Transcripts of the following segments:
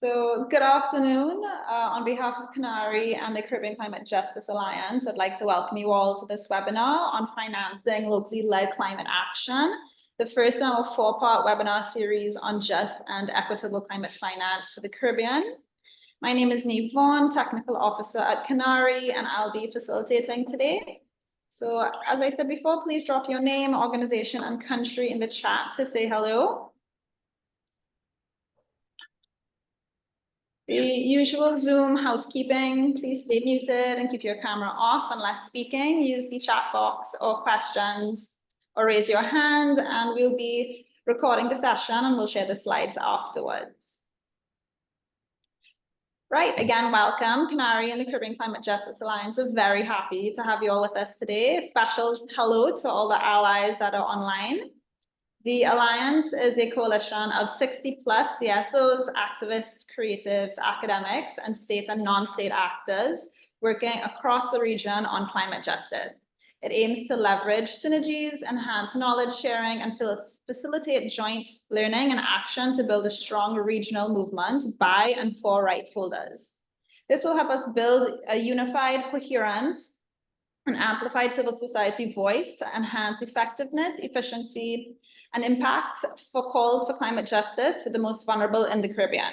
So good afternoon. On behalf of CANARI and the Caribbean Climate Justice Alliance, I'd like to welcome you all to this webinar on financing locally led climate action, the first in our four-part webinar series on just and equitable climate finance for the Caribbean. My name is Neve Vaughn, Technical Officer at CANARI, and I'll be facilitating today. So as I said before, please drop your name, organization, and country in the chat to say hello. The usual Zoom housekeeping, please stay muted and keep your camera off unless speaking. Use the chat box or questions or raise your hand, and we'll be recording the session and we'll share the slides afterwards. Right, again, welcome. CANARI and the Caribbean Climate Justice Alliance are very happy to have you all with us today. A special hello to all the allies that are online. The Alliance is a coalition of 60+ CSOs, activists, creatives, academics, and state and non-state actors working across the region on climate justice. It aims to leverage synergies, enhance knowledge sharing, and facilitate joint learning and action to build a strong regional movement by and for rights holders. This will help us build a unified, coherent, and amplified civil society voice to enhance effectiveness, efficiency, and impact for calls for climate justice for the most vulnerable in the Caribbean.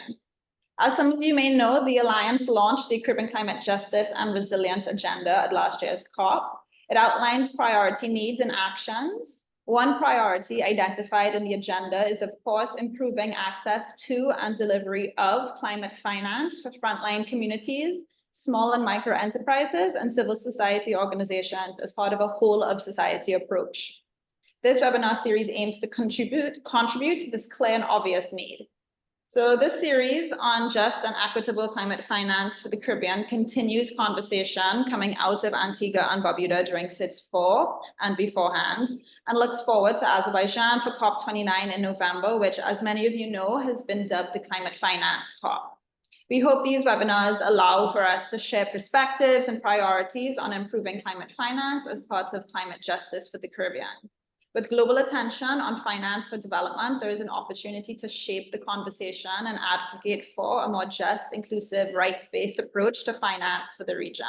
As some of you may know, the Alliance launched the Caribbean Climate Justice and Resilience Agenda at last year's COP. It outlines priority needs and actions. One priority identified in the agenda is, of course, improving access to and delivery of climate finance for frontline communities, small and micro enterprises, and civil society organizations as part of a whole of society approach. This webinar series aims to contribute to this clear and obvious need. So this series on just and equitable climate finance for the Caribbean continues conversation coming out of Antigua and Barbuda during SITS 4 and beforehand, and looks forward to Azerbaijan for COP29 in November, which, as many of you know, has been dubbed the Climate Finance COP. We hope these webinars allow for us to share perspectives and priorities on improving climate finance as part of climate justice for the Caribbean. With global attention on finance for development, there is an opportunity to shape the conversation and advocate for a more just, inclusive, rights-based approach to finance for the region.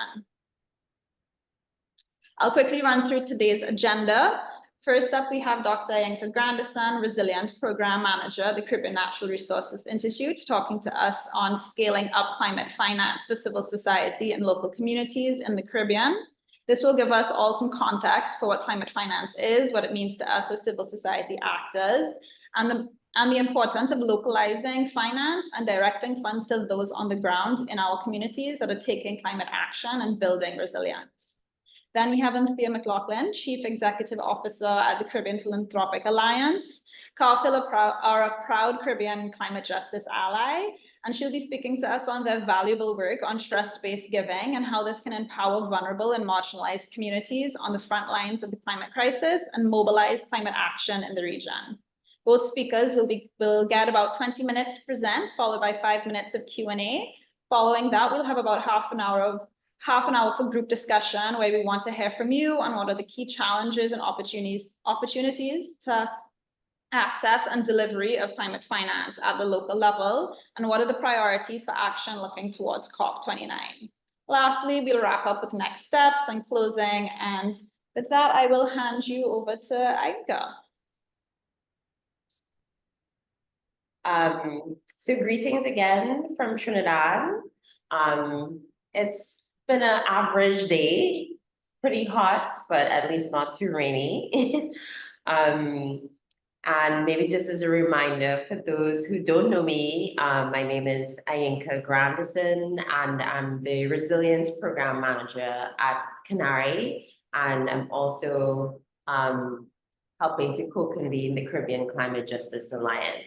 I'll quickly run through today's agenda. First up, we have Dr. Ayenka Grandison, Resilience Program Manager at the Caribbean Natural Resources Institute, talking to us on scaling up climate finance for civil society and local communities in the Caribbean. This will give us all some context for what climate finance is, what it means to us as civil society actors, and the importance of localizing finance and directing funds to those on the ground in our communities that are taking climate action and building resilience. Then we have Anthea McLaughlin, Chief Executive Officer at the Caribbean Philanthropic Alliance. CARPHIL are a proud Caribbean climate justice ally, and she'll be speaking to us on their valuable work on trust-based giving and how this can empower vulnerable and marginalized communities on the front lines of the climate crisis and mobilize climate action in the region. Both speakers will get about 20 minutes to present, followed by 5 minutes of Q&A. Following that, we'll have about half an hour for group discussion, where we want to hear from you on what are the key challenges and opportunities to access and delivery of climate finance at the local level, and what are the priorities for action looking towards COP29. Lastly, we'll wrap up with next steps and closing, and with that, I will hand you over to Ayenka. So greetings again from Trinidad. It's been an average day, pretty hot, but at least not too rainy. And maybe just as a reminder, for those who don't know me, my name is Ayenka Grandison, and I'm the Resilience Program Manager at CANARI, and I'm also helping to co-convene the Caribbean Climate Justice Alliance.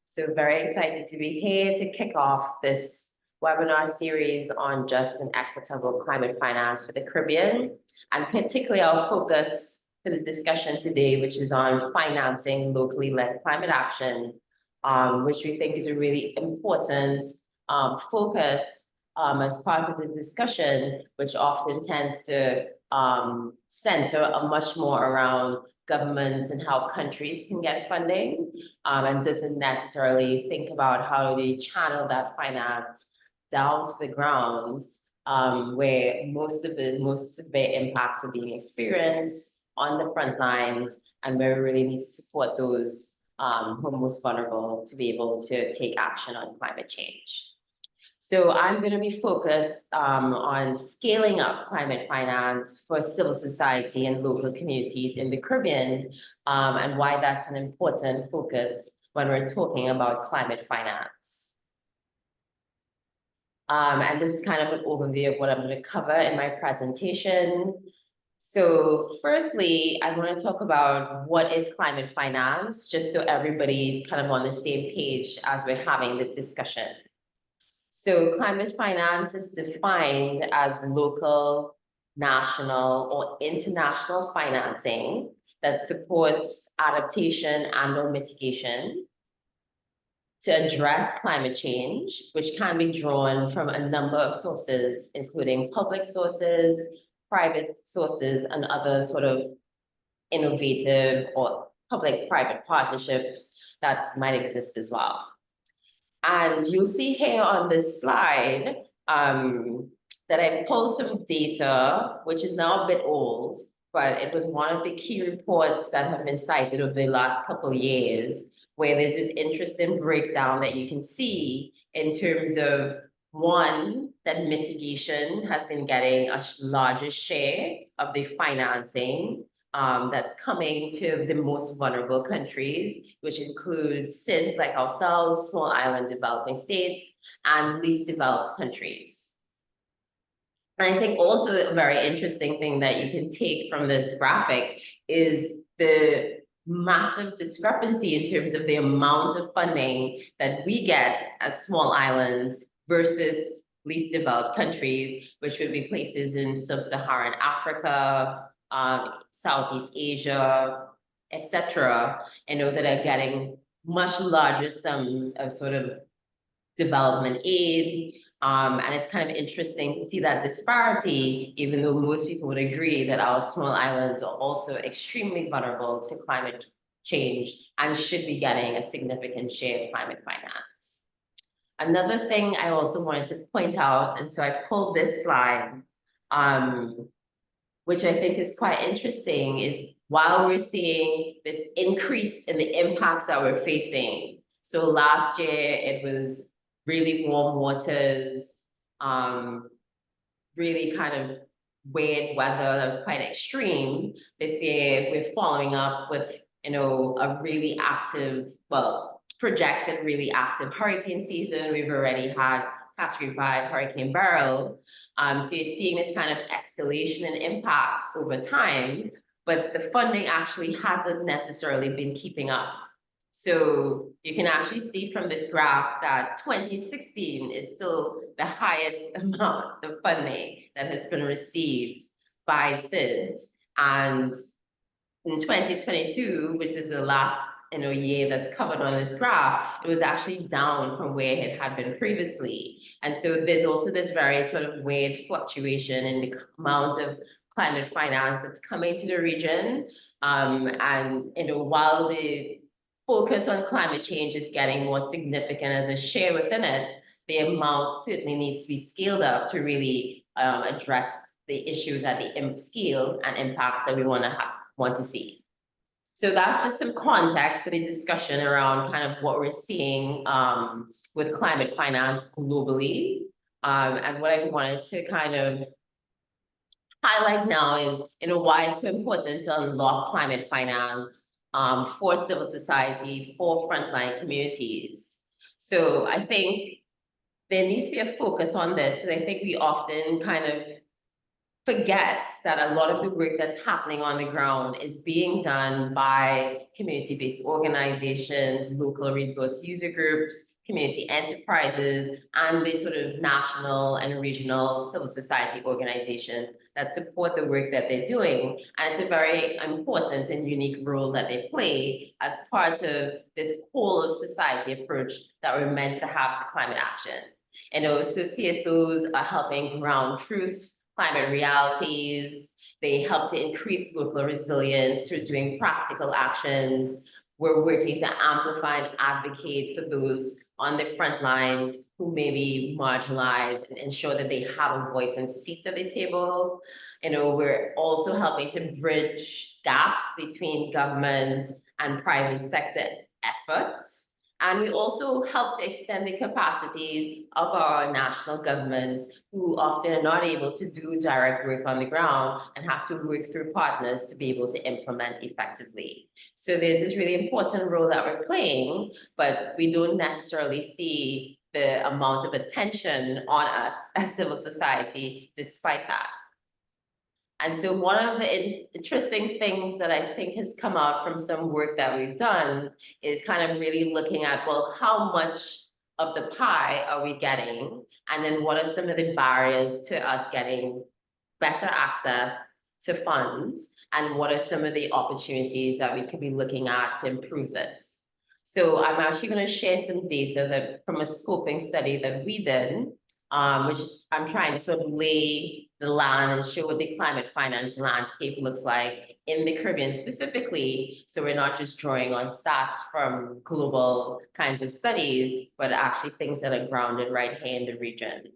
So very excited to be here to kick off this webinar series on just and equitable climate finance for the Caribbean, and particularly our focus for the discussion today, which is on financing locally led climate action, which we think is a really important focus as part of the discussion, which often tends to center much more around governments and how countries can get funding, and doesn't necessarily think about how they channel that finance down to the ground, where most of the impacts are being experienced on the front lines, and where we really need to support those who are most vulnerable to be able to take action on climate change. So I'm going to be focused on scaling up climate finance for civil society and local communities in the Caribbean, and why that's an important focus when we're talking about climate finance. And this is kind of an overview of what I'm going to cover in my presentation. So firstly, I want to talk about what is climate finance, just so everybody's kind of on the same page as we're having the discussion. So climate finance is defined as local, national, or international financing that supports adaptation and/or mitigation to address climate change, which can be drawn from a number of sources, including public sources, private sources, and other sort of innovative or public-private partnerships that might exist as well. And you'll see here on this slide that I pulled some data, which is now a bit old, but it was one of the key reports that have been cited over the last couple of years, where there's this interesting breakdown that you can see in terms of, one, that mitigation has been getting a larger share of the financing that's coming to the most vulnerable countries, which includes SIDS like ourselves, small island developing states, and least developed countries. And I think also a very interesting thing that you can take from this graphic is the massive discrepancy in terms of the amount of funding that we get as small islands versus least developed countries, which would be places in sub-Saharan Africa, Southeast Asia, etc., that are getting much larger sums of sort of development aid. And it's kind of interesting to see that disparity, even though most people would agree that our small islands are also extremely vulnerable to climate change and should be getting a significant share of climate finance. Another thing I also wanted to point out, and so I pulled this slide, which I think is quite interesting, is while we're seeing this increase in the impacts that we're facing. So last year it was really warm waters, really kind of weird weather that was quite extreme. This year we're following up with, a really active, well, projected really active hurricane season. We've already had Category 5 Hurricane Beryl. So you're seeing this kind of escalation in impacts over time, but the funding actually hasn't necessarily been keeping up. So you can actually see from this graph that 2016 is still the highest amount of funding that has been received by SIDS. And in 2022, which is the last year that's covered on this graph, it was actually down from where it had been previously. And so there's also this very sort of weird fluctuation in the amount of climate finance that's coming to the region. And while the focus on climate change is getting more significant as a share within it, the amount certainly needs to be scaled up to really address the issues at the scale and impact that we want to see. So that's just some context for the discussion around kind of what we're seeing with climate finance globally. And what I wanted to kind of highlight now is, why it's so important to unlock climate finance for civil society, for frontline communities. So I think there needs to be a focus on this, because I think we often kind of forget that a lot of the work that's happening on the ground is being done by community-based organizations, local resource user groups, community enterprises, and the sort of national and regional civil society organizations that support the work that they're doing. And it's a very important and unique role that they play as part of this whole of society approach that we're meant to have to climate action. So CSOs are helping ground truth, climate realities, They help to increase local resilience through doing practical actions. We're working to amplify and advocate for those on the front lines who may be marginalized and ensure that they have a voice and seat at the table. We're also helping to bridge gaps between government and private sector efforts. And we also help to extend the capacities of our national governments who often are not able to do direct work on the ground and have to work through partners to be able to implement effectively. So there's this really important role that we're playing, but we don't necessarily see the amount of attention on us as civil society despite that. And so one of the interesting things that I think has come out from some work that we've done is kind of really looking at, well, how much of the pie are we getting? And then what are some of the barriers to us getting better access to funds? And what are some of the opportunities that we could be looking at to improve this? So I'm actually going to share some data that from a scoping study that we did, which I'm trying to sort of lay the land and show what the climate finance landscape looks like in the Caribbean specifically. So we're not just drawing on stats from global kinds of studies, but actually things that are grounded right here in the region.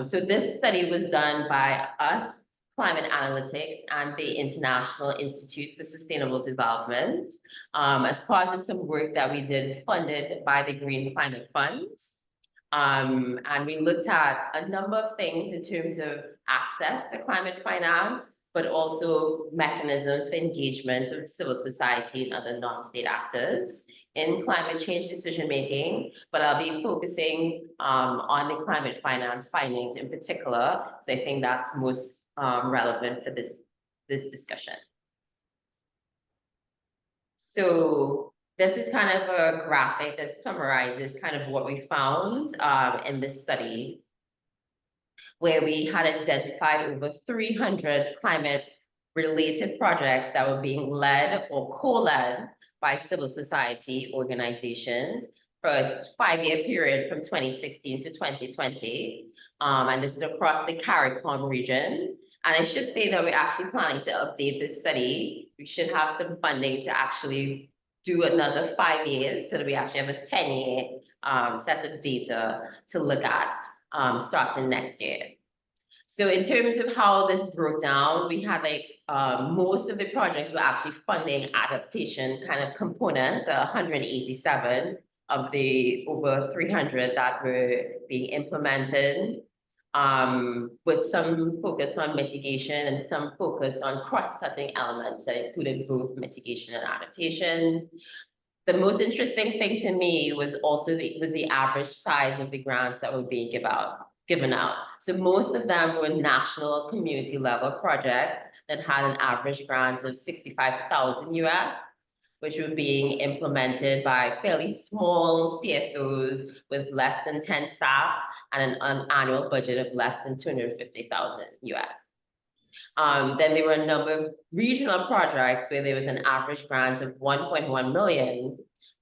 So this study was done by us, Climate Analytics, and the International Institute for Sustainable Development, as part of some work that we did funded by the Green Climate Fund. And we looked at a number of things in terms of access to climate finance, but also mechanisms for engagement of civil society and other non-state actors in climate change decision-making. But I'll be focusing on the climate finance findings in particular, because I think that's most relevant for this discussion. So this is kind of a graphic that summarizes kind of what we found in this study, where we had identified over 300 climate-related projects that were being led or co-led by civil society organizations for a 5-year period from 2016 to 2020. And this is across the Caribbean region. And I should say that we're actually planning to update this study. We should have some funding to actually do another 5 years so that we actually have a 10-year set of data to look at starting next year. So in terms of how this broke down, we had most of the projects were actually funding adaptation kind of components, 187 of the over 300 that were being implemented, with some focus on mitigation and some focus on cross-cutting elements that included both mitigation and adaptation. The most interesting thing to me was also the average size of the grants that were being given out. So most of them were national community level projects that had an average grant of 65,000 US, which were being implemented by fairly small CSOs with less than 10 staff and an annual budget of less than 250,000 US. Then there were a number of regional projects where there was an average grant of 1.1 million.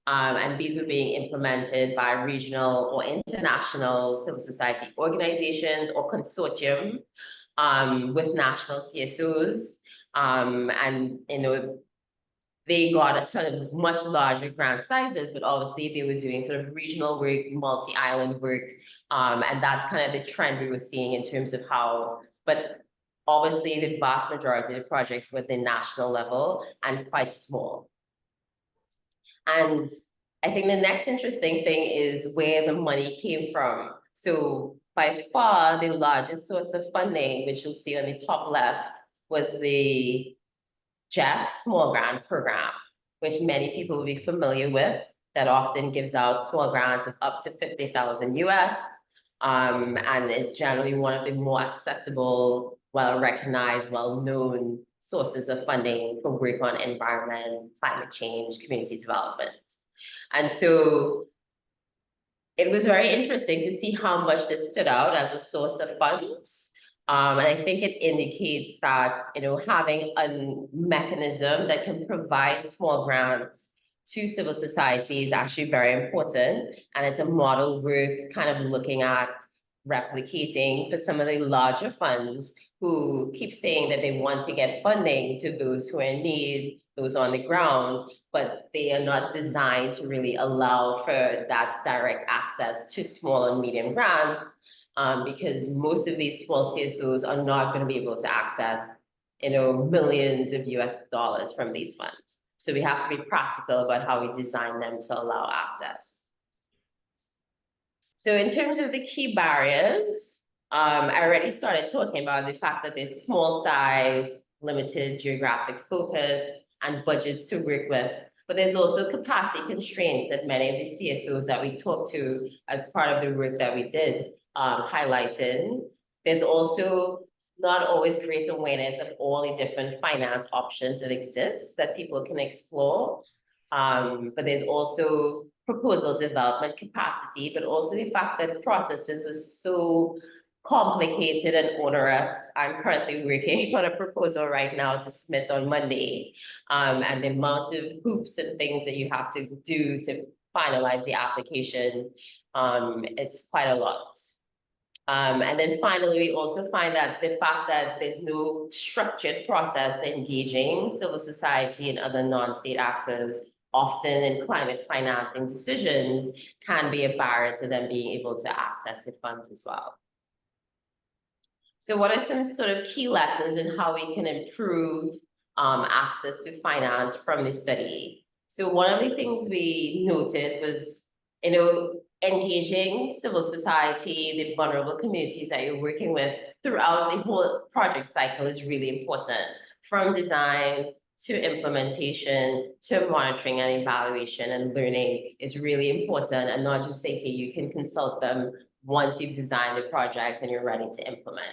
And these were being implemented by regional or international civil society organizations or consortium with national CSOs. And they got a sort of much larger grant sizes, but obviously they were doing sort of regional work, multi-island work. And that's kind of the trend we were seeing in terms of how, but obviously the vast majority of the projects were at the national level and quite small. And I think the next interesting thing is where the money came from. So by far, the largest source of funding, which you'll see on the top left, was the JEF Small Grant Program, which many people will be familiar with, that often gives out small grants of up to 50,000 US, and is generally one of the more accessible, well-recognized, well-known sources of funding for work on environment, climate change, community development. And so it was very interesting to see how much this stood out as a source of funds. And I think it indicates that, having a mechanism that can provide small grants to civil society is actually very important. And it's a model worth kind of looking at replicating for some of the larger funds who keep saying that they want to get funding to those who are in need, those on the ground, but they are not designed to really allow for that direct access to small and medium grants, because most of these small CSOs are not going to be able to access, millions of US dollars from these funds. So we have to be practical about how we design them to allow access. So in terms of the key barriers, I already started talking about the fact that there's small size, limited geographic focus, and budgets to work with. But there's also capacity constraints that many of the CSOs that we talked to as part of the work that we did highlighted. There's also not always great awareness of all the different finance options that exist that people can explore. But there's also proposal development capacity, but also the fact that processes are so complicated and onerous. I'm currently working on a proposal right now to submit on Monday. And the amount of hoops and things that you have to do to finalize the application, it's quite a lot. And then finally, we also find that the fact that there's no structured process engaging civil society and other non-state actors, often in climate financing decisions, can be a barrier to them being able to access the funds as well. So what are some sort of key lessons in how we can improve access to finance from this study? So one of the things we noted was, engaging civil society, the vulnerable communities that you're working with throughout the whole project cycle is really important. From design to implementation to monitoring and evaluation and learning is really important, and not just thinking you can consult them once you've designed the project and you're ready to implement.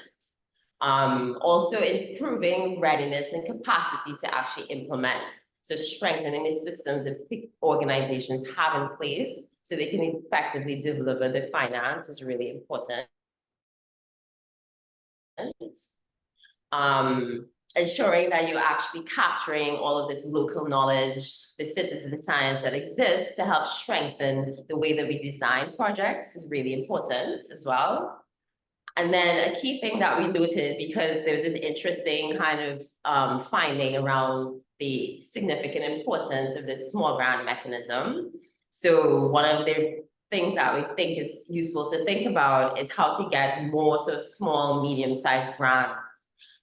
Also improving readiness and capacity to actually implement. So strengthening the systems that organizations have in place so they can effectively deliver the finance is really important. Ensuring that you're actually capturing all of this local knowledge, the citizen science that exists to help strengthen the way that we design projects is really important as well. And then a key thing that we noted, because there's this interesting kind of finding around the significant importance of this small grant mechanism. So one of the things that we think is useful to think about is how to get more sort of small, medium-sized grants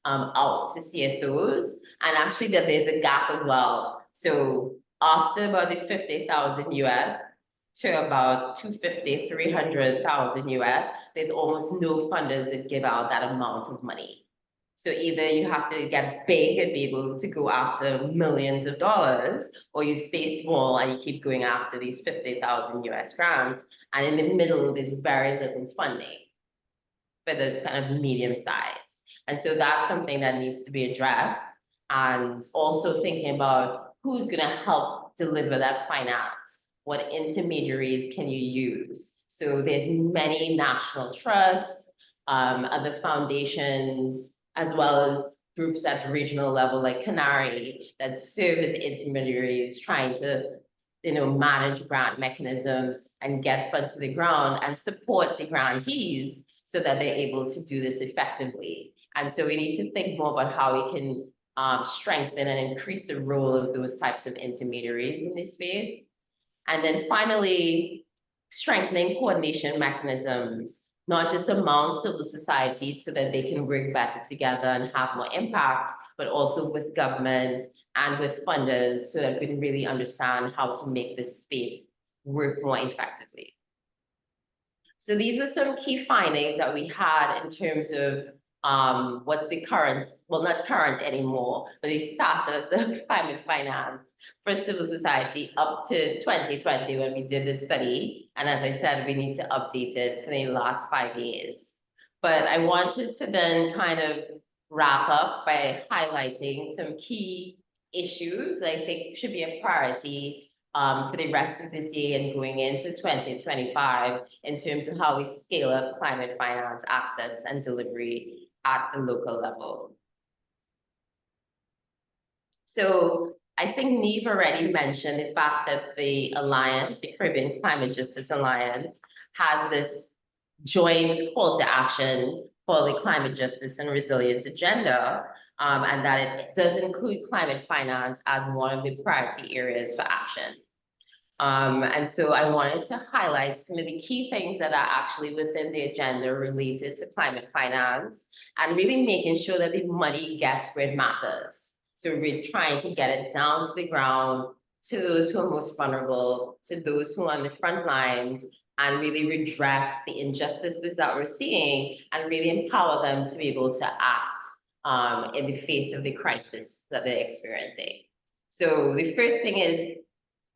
out to CSOs, and actually that there's a gap as well. So after about the 50,000 US to about 250, 300,000 US, there's almost no funders that give out that amount of money. So either you have to get big and be able to go after millions of dollars, or you stay small and you keep going after these 50,000 US grants. And in the middle, there's very little funding for those kind of medium size. And so that's something that needs to be addressed. And also thinking about who's going to help deliver that finance. What intermediaries can you use? So there's many national trusts, other foundations, as well as groups at the regional level like CANARI that serve as intermediaries trying to manage grant mechanisms and get funds to the ground and support the grantees so that they're able to do this effectively. And so we need to think more about how we can strengthen and increase the role of those types of intermediaries in this space. And then finally, strengthening coordination mechanisms, not just among civil society so that they can work better together and have more impact, but also with government and with funders so that we can really understand how to make this space work more effectively. So these were some key findings that we had in terms of what's the current, well, not current anymore, but the status of climate finance for civil society up to 2020 when we did this study. And as I said, we need to update it for the last 5 years. But I wanted to then kind of wrap up by highlighting some key issues that I think should be a priority for the rest of this year and going into 2025 in terms of how we scale up climate finance access and delivery at the local level. So I think Neve already mentioned the fact that the Alliance, the Caribbean Climate Justice Alliance, has this joint call to action for the climate justice and resilience agenda, and that it does include climate finance as one of the priority areas for action. And so I wanted to highlight some of the key things that are actually within the agenda related to climate finance and really making sure that the money gets where it matters. So we're trying to get it down to the ground, to those who are most vulnerable, to those who are on the front lines, and really redress the injustices that we're seeing and really empower them to be able to act in the face of the crisis that they're experiencing. So the first thing is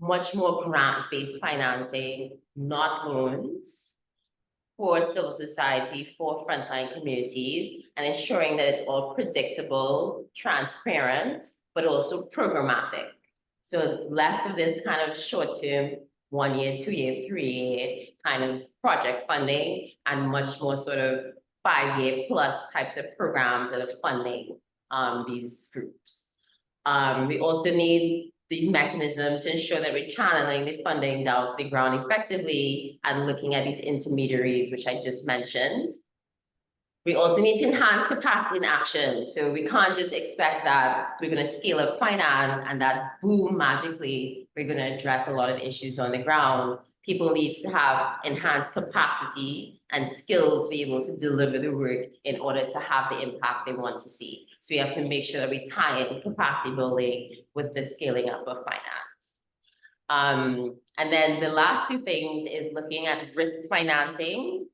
much more grant-based financing, not loans, for civil society, for frontline communities, and ensuring that it's all predictable, transparent, but also programmatic. So less of this kind of short-term, 1 year, 2 year, 3 year kind of project funding, and much more sort of 5 year plus types of programs that are funding these groups. We also need these mechanisms to ensure that we're channeling the funding down to the ground effectively and looking at these intermediaries, which I just mentioned. We also need to enhance capacity in action. So we can't just expect that we're going to scale up finance and that boom, magically, we're going to address a lot of issues on the ground. People need to have enhanced capacity and skills to be able to deliver the work in order to have the impact they want to see. So we have to make sure that we tie in capacity building with the scaling up of finance. And then the last two things is looking at risk financing.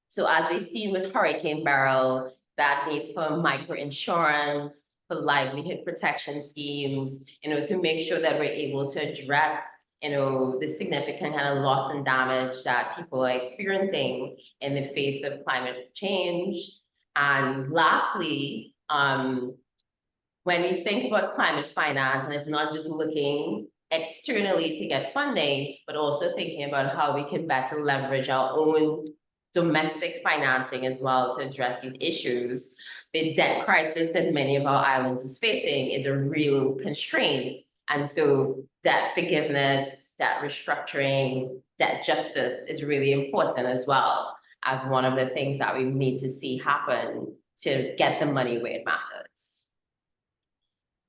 So as we've seen with Hurricane Beryl, that need for microinsurance, for livelihood protection schemes, to make sure that we're able to address the significant kind of loss and damage that people are experiencing in the face of climate change. And lastly, when we think about climate finance, and it's not just looking externally to get funding, but also thinking about how we can better leverage our own domestic financing as well to address these issues. The debt crisis that many of our islands is facing is a real constraint. And so debt forgiveness, debt restructuring, debt justice is really important as well as one of the things that we need to see happen to get the money where it matters.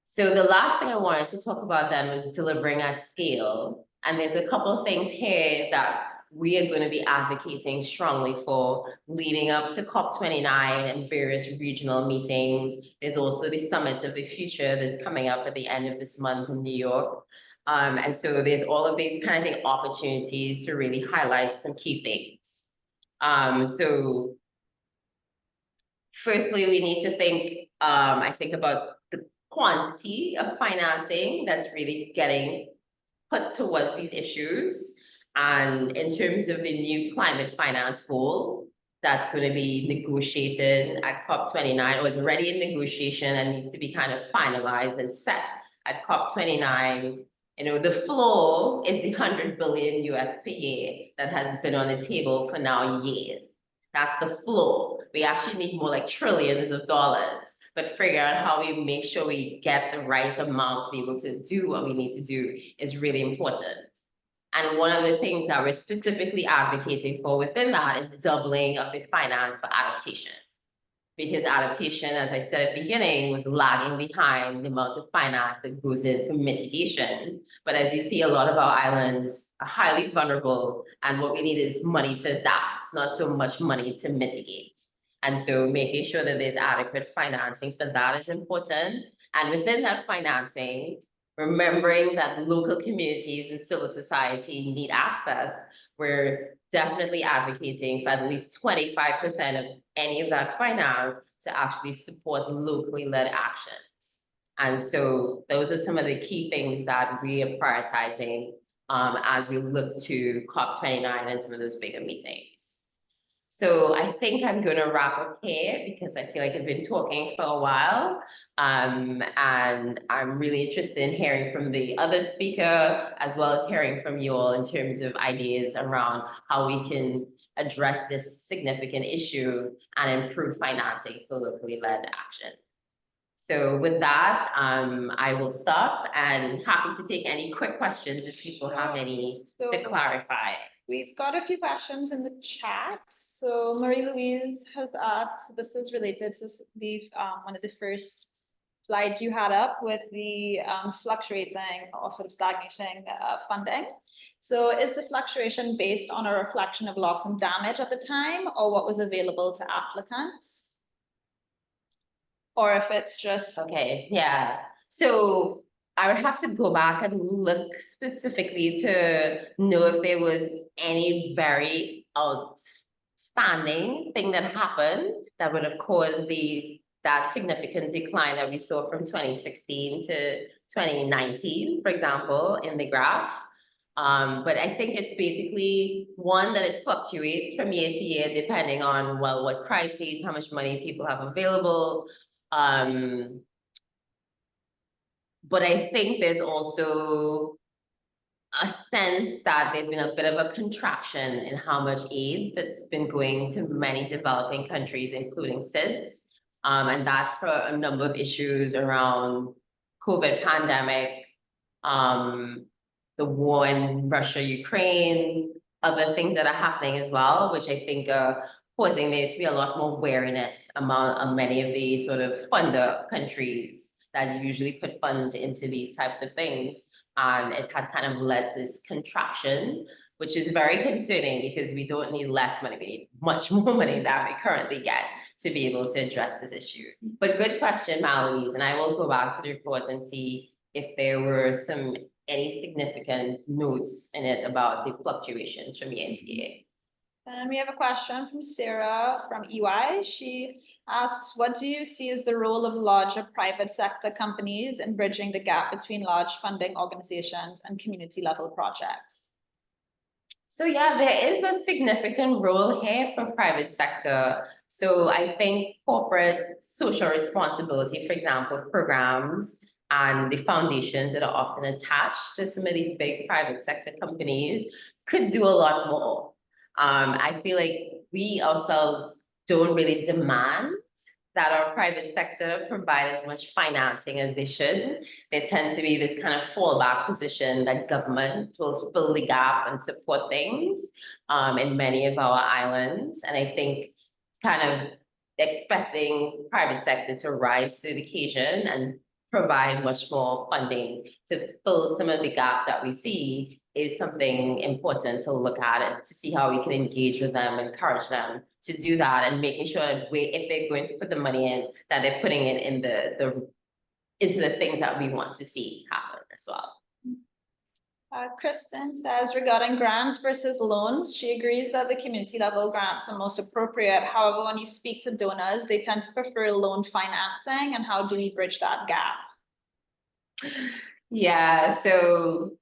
So the last thing I wanted to talk about then was delivering at scale. And there's a couple of things here that we are going to be advocating strongly for leading up to COP29 and various regional meetings. There's also the Summit of the Future that's coming up at the end of this month in New York. And so there's all of these kind of opportunities to really highlight some key things. So firstly, we need to think, I think about the quantity of financing that's really getting put towards these issues. And in terms of the new climate finance goal, that's going to be negotiated at COP29, or is already in negotiation and needs to be kind of finalized and set at COP29. The floor is the 100 billion US per year that has been on the table for now years. That's the floor. We actually need more like trillions of dollars, but figure out how we make sure we get the right amount to be able to do what we need to do is really important. And one of the things that we're specifically advocating for within that is the doubling of the finance for adaptation. Because adaptation, as I said at the beginning, was lagging behind the amount of finance that goes in for mitigation. But as you see, a lot of our islands are highly vulnerable, and what we need is money to adapt, not so much money to mitigate. And so making sure that there's adequate financing for that is important. And within that financing, remembering that local communities and civil society need access, we're definitely advocating for at least 25% of any of that finance to actually support locally led actions. And so those are some of the key things that we are prioritizing as we look to COP29 and some of those bigger meetings. So I think I'm going to wrap up here because I feel like I've been talking for a while. And I'm really interested in hearing from the other speaker, as well as hearing from you all in terms of ideas around how we can address this significant issue and improve financing for locally led action. So with that, I will stop and happy to take any quick questions if people have any to clarify. We've got a few questions in the chat. So Marie Louise has asked, this is related to the one of the first slides you had up with the fluctuating or sort of stagnating funding. So is the fluctuation based on a reflection of loss and damage at the time, or what was available to applicants? Or if it's just... Okay, yeah. So I would have to go back and look specifically to know if there was any very outstanding thing that happened that would have caused that significant decline that we saw from 2016 to 2019, for example, in the graph. But I think it's basically one that it fluctuates from year to year depending on, well, what crises, how much money people have available. But I think there's also a sense that there's been a bit of a contraction in how much aid that's been going to many developing countries, including SIDS. And that's for a number of issues around COVID pandemic, the war in Russia, Ukraine, other things that are happening as well, which I think are causing there to be a lot more wariness among many of the sort of funder countries that usually put funds into these types of things. And it has kind of led to this contraction, which is very concerning because we don't need less money, we need much more money than we currently get to be able to address this issue. But good question, Malouise, and I will go back to the report and see if there were any significant notes in it about the fluctuations from year to year. And we have a question from Sarah from EY. She asks, what do you see as the role of larger private sector companies in bridging the gap between large funding organizations and community level projects? So yeah, there is a significant role here for private sector. So I think corporate social responsibility, for example, programs and the foundations that are often attached to some of these big private sector companies could do a lot more. I feel like we ourselves don't really demand that our private sector provide as much financing as they should. There tends to be this kind of fallback position that government will fill the gap and support things in many of our islands. And I think kind of expecting private sector to rise to the occasion and provide much more funding to fill some of the gaps that we see is something important to look at and to see how we can engage with them, encourage them to do that, and making sure that if they're going to put the money in, that they're putting it in into the things that we want to see happen as well. Kristen says regarding grants versus loans, she agrees that the community level grants are most appropriate. However, when you speak to donors, they tend to prefer loan financing. And how do we bridge that gap? Yeah, so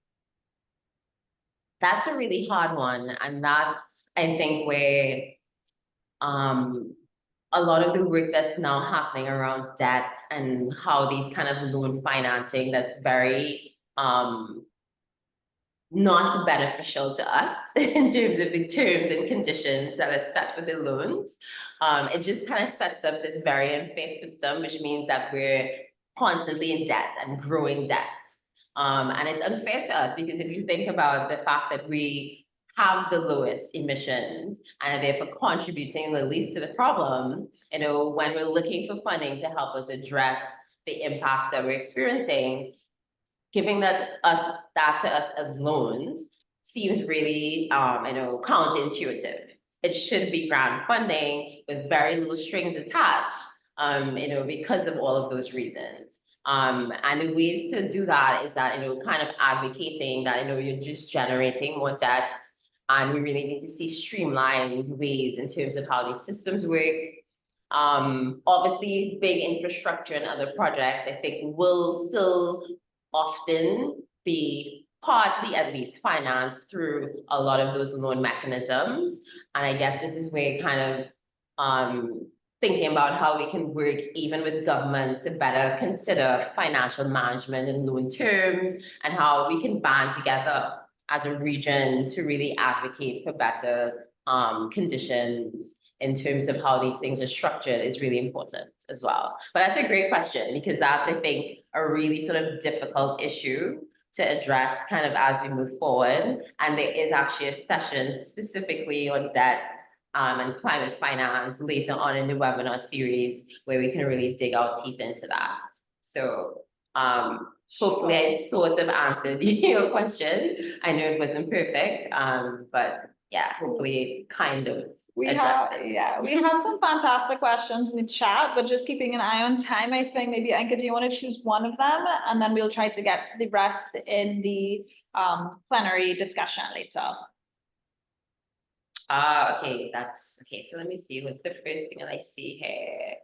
that's a really hard one. And that's, I think, where a lot of the work that's now happening around debt and how these kind of loan financing that's very not beneficial to us in terms of the terms and conditions that are set with the loans. It just kind of sets up this very unfair system, which means that we're constantly in debt and growing debt. And it's unfair to us because if you think about the fact that we have the lowest emissions and therefore contributing the least to the problem, you know, when we're looking for funding to help us address the impacts that we're experiencing, giving that to us as loans seems really, you know, counterintuitive. It should be grant funding with very little strings attached, you know, because of all of those reasons. And the ways to do that is that, you know, kind of advocating that, you know, you're just generating more debt, and we really need to see streamlined ways in terms of how these systems work. Obviously, big infrastructure and other projects, I think, will still often be partly at least financed through a lot of those loan mechanisms. And I guess this is where kind of thinking about how we can work even with governments to better consider financial management in loan terms and how we can band together as a region to really advocate for better conditions in terms of how these things are structured is really important as well. But that's a great question because that's, I think, a really sort of difficult issue to address kind of as we move forward. And there is actually a session specifically on debt and climate finance later on in the webinar series where we can really dig our teeth into that. So hopefully I sort of answered your question. I know it wasn't perfect, but yeah, hopefully kind of We addressed have, it. yeah, we have some fantastic questions in the chat, but just keeping an eye on time, I think maybe Anka, do you want to choose one of them? And then we'll try to get to the rest in the plenary discussion later. Okay, that's okay. So let me see, what's the first thing that I see here?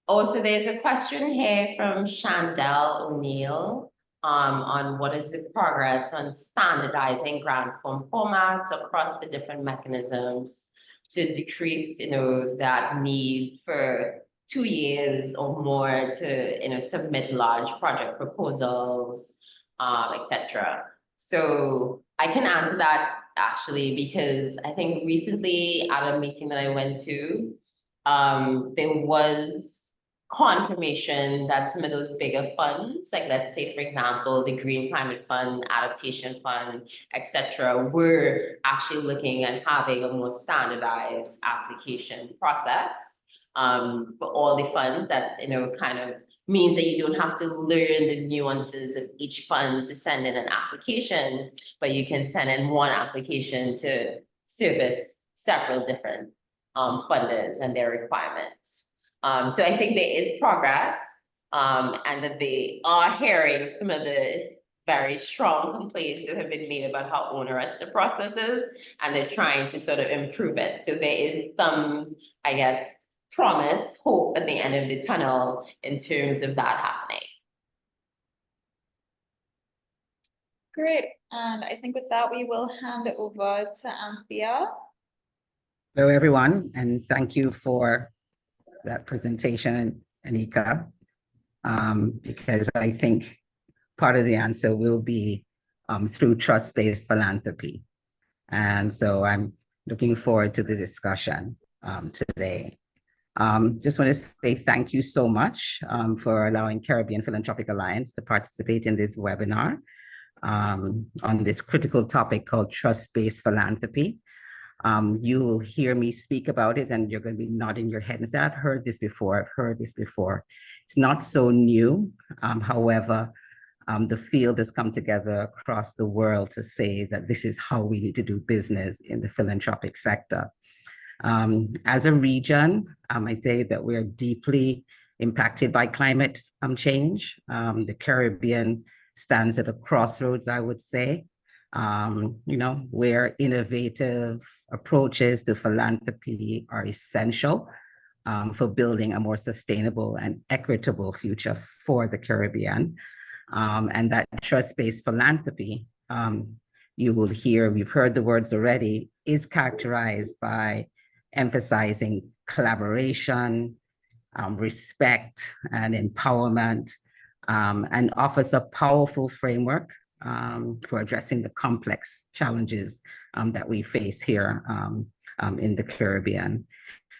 Also, there's a question here from Chandel O'Neill on what is the progress on standardizing grant form formats across the different mechanisms to decrease, that need for 2 years or more to, submit large project proposals, etc. So I can answer that actually, because I think recently at a meeting that I went to, there was confirmation that some of those bigger funds, like let's say, for example, the Green Climate Fund, Adaptation Fund, etc., were actually looking at having a more standardized application process for all the funds. That's, kind of means that you don't have to learn the nuances of each fund to send in an application, but you can send in one application to service several different funders and their requirements. So I think there is progress, and that they are hearing some of the very strong complaints that have been made about how onerous the process is, and they're trying to sort of improve it. So there is some, I guess, promise, hope at the end of the tunnel in terms of that happening. Great, and I think with that, we will hand it over to Anthea. Hello, everyone, and thank you for that presentation, Anika, because I think part of the answer will be through trust-based philanthropy. And so I'm looking forward to the discussion today. Just want to say thank you so much for allowing Caribbean Philanthropic Alliance to participate in this webinar on this critical topic called trust-based philanthropy. You will hear me speak about it and you're going to be nodding your head and say, I've heard this before, I've heard this before. It's not so new. However, the field has come together across the world to say that this is how we need to do business in the philanthropic sector. As a region, I say that we are deeply impacted by climate change. The Caribbean stands at a crossroads, I would say. Where innovative approaches to philanthropy are essential for building a more sustainable and equitable future for the Caribbean. And that trust-based philanthropy, you will hear, we've heard the words already, is characterized by emphasizing collaboration, respect, and empowerment, and offers a powerful framework for addressing the complex challenges that we face here in the Caribbean.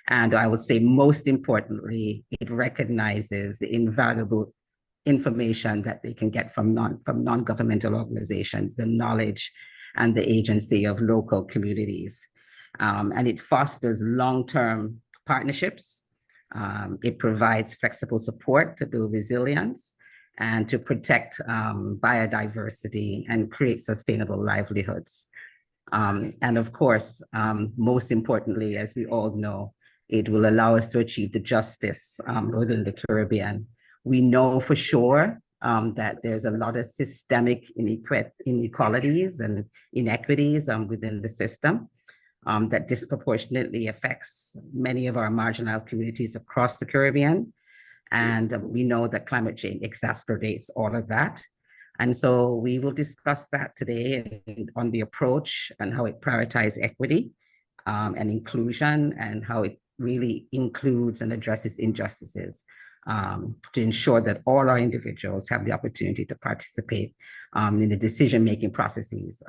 And I would say most importantly, it recognizes the invaluable information that they can get from non-governmental organizations, the knowledge and the agency of local communities. And it fosters long-term partnerships. It provides flexible support to build resilience and to protect biodiversity and create sustainable livelihoods. And of course, most importantly, as we all know, it will allow us to achieve the justice within the Caribbean. We know for sure that there's a lot of systemic inequalities and inequities within the system that disproportionately affects many of our marginal communities across the Caribbean. And we know that climate change exacerbates all of that. And so we will discuss that today on the approach and how it prioritizes equity and inclusion, and how it really includes and addresses injustices to ensure that all our individuals have the opportunity to participate in the decision-making processes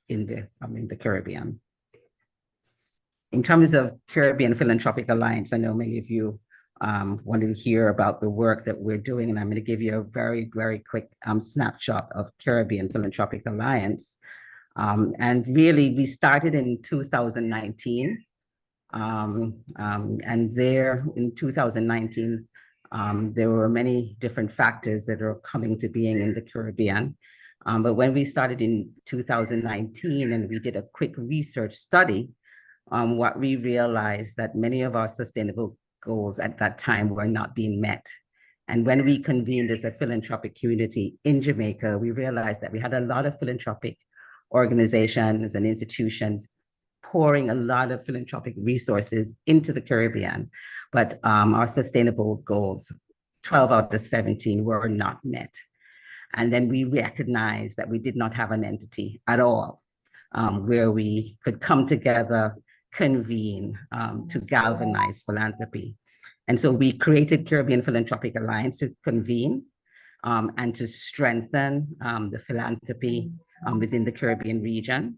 in the Caribbean. In terms of Caribbean Philanthropic Alliance, I know many of you wanted to hear about the work that we're doing, and I'm going to give you a very, very quick snapshot of Caribbean Philanthropic Alliance. And really, we started in 2019. And there in 2019, there were many different factors that are coming to being in the Caribbean. But when we started in 2019 and we did a quick research study, what we realized that many of our sustainable goals at that time were not being met. And when we convened as a philanthropic community in Jamaica, we realized that we had a lot of philanthropic organizations and institutions pouring a lot of philanthropic resources into the Caribbean, but our sustainable goals, 12 out of 17, were not met. And then we recognized that we did not have an entity at all where we could come together, convene to galvanize philanthropy. And so we created Caribbean Philanthropic Alliance to convene and to strengthen the philanthropy within the Caribbean region,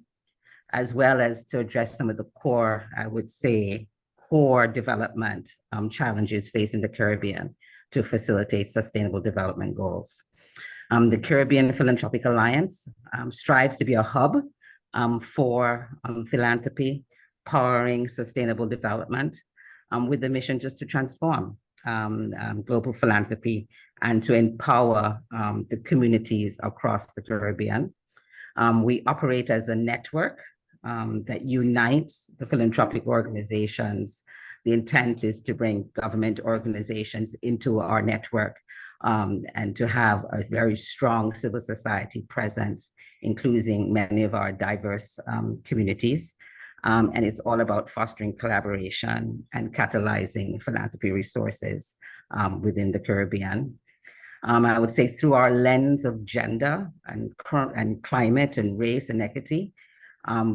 as well as to address some of the core, I would say, core development challenges facing the Caribbean to facilitate sustainable development goals. The Caribbean Philanthropic Alliance strives to be a hub for philanthropy, powering sustainable development with the mission just to transform global philanthropy and to empower the communities across the Caribbean. We operate as a network that unites the philanthropic organizations. The intent is to bring government organizations into our network and to have a very strong civil society presence, including many of our diverse communities. And it's all about fostering collaboration and catalyzing philanthropy resources within the Caribbean. I would say through our lens of gender and climate and race and equity,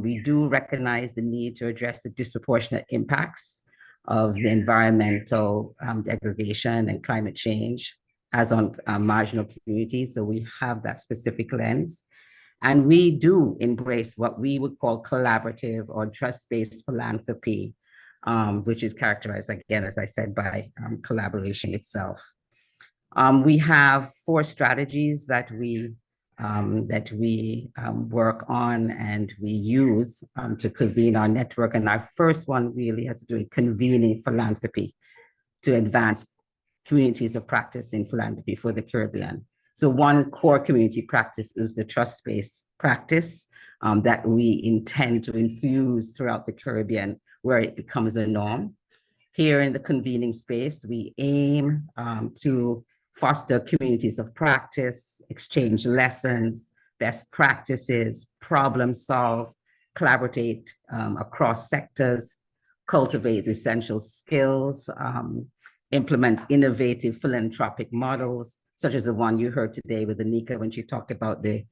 we do recognize the need to address the disproportionate impacts of the environmental degradation and climate change as on marginal communities. So we have that specific lens. And we do embrace what we would call collaborative or trust-based philanthropy, which is characterized, again, as I said, by collaboration itself. We have 4 strategies that we work on and we use to convene our network. And our first one really has to do with convening philanthropy to advance communities of practice in philanthropy for the Caribbean. So one core community practice is the trust-based practice that we intend to infuse throughout the Caribbean, where it becomes a norm. Here in the convening space, we aim to foster communities of practice, exchange lessons, best practices, problem solve, collaborate across sectors, cultivate essential skills, implement innovative philanthropic models, such as the one you heard today with Anika when she talked about the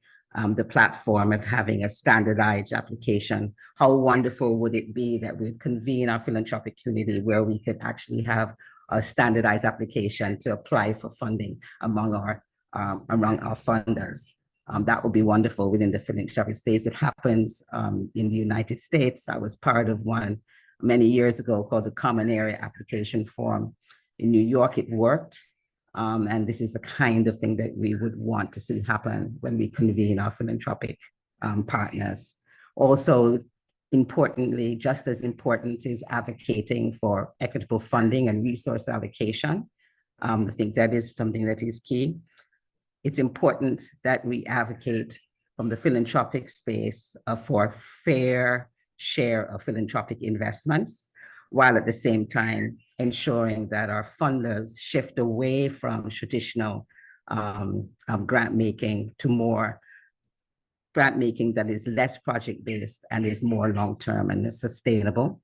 platform of having a standardized application. How wonderful would it be that we convene our philanthropic community where we could actually have a standardized application to apply for funding among our funders. That would be wonderful within the philanthropic space. It happens in the United States. I was part of one many years ago called the CANARI application form. In New York, it worked. And this is the kind of thing that we would want to see happen when we convene our philanthropic partners. Also, importantly, just as important is advocating for equitable funding and resource allocation. I think that is something that is key. It's important that we advocate from the philanthropic space for a fair share of philanthropic investments, while at the same time ensuring that our funders shift away from traditional grant making to more grant making that is less project-based and is more long-term and is sustainable.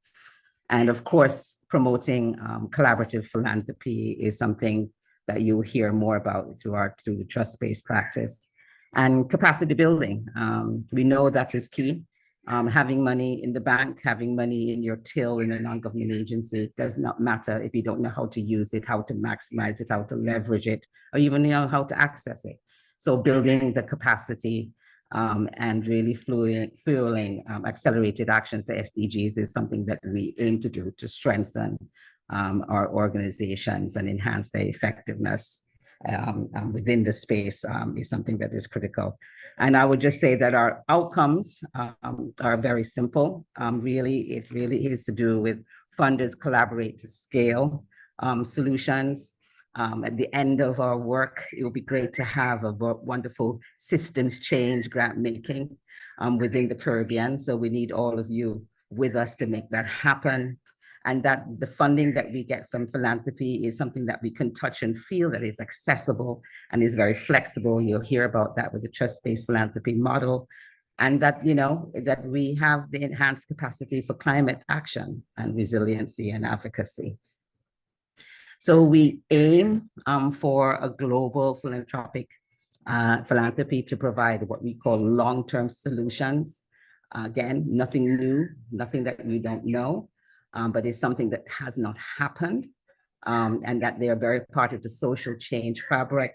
And of course, promoting collaborative philanthropy is something that you'll hear more about through the trust-based practice. And capacity building, we know that is key. Having money in the bank, having money in your till in a non-government agency does not matter if you don't know how to use it, how to maximize it, how to leverage it, or even know how to access it. So building the capacity and really fueling accelerated action for SDGs is something that we aim to do to strengthen our organizations and enhance their effectiveness within the space is something that is critical. And I would just say that our outcomes are very simple. It really is to do with funders collaborate to scale solutions. At the end of our work, it would be great to have a wonderful systems change grant making within the Caribbean. So we need all of you with us to make that happen. And that the funding that we get from philanthropy is something that we can touch and feel, that is accessible and is very flexible. You'll hear about that with the trust-based philanthropy model. And that, that we have the enhanced capacity for climate action and resiliency and advocacy. So we aim for a global philanthropic philanthropy to provide what we call long-term solutions. Again, nothing new, nothing that you don't know, but it's something that has not happened, and that they are very part of the social change fabric,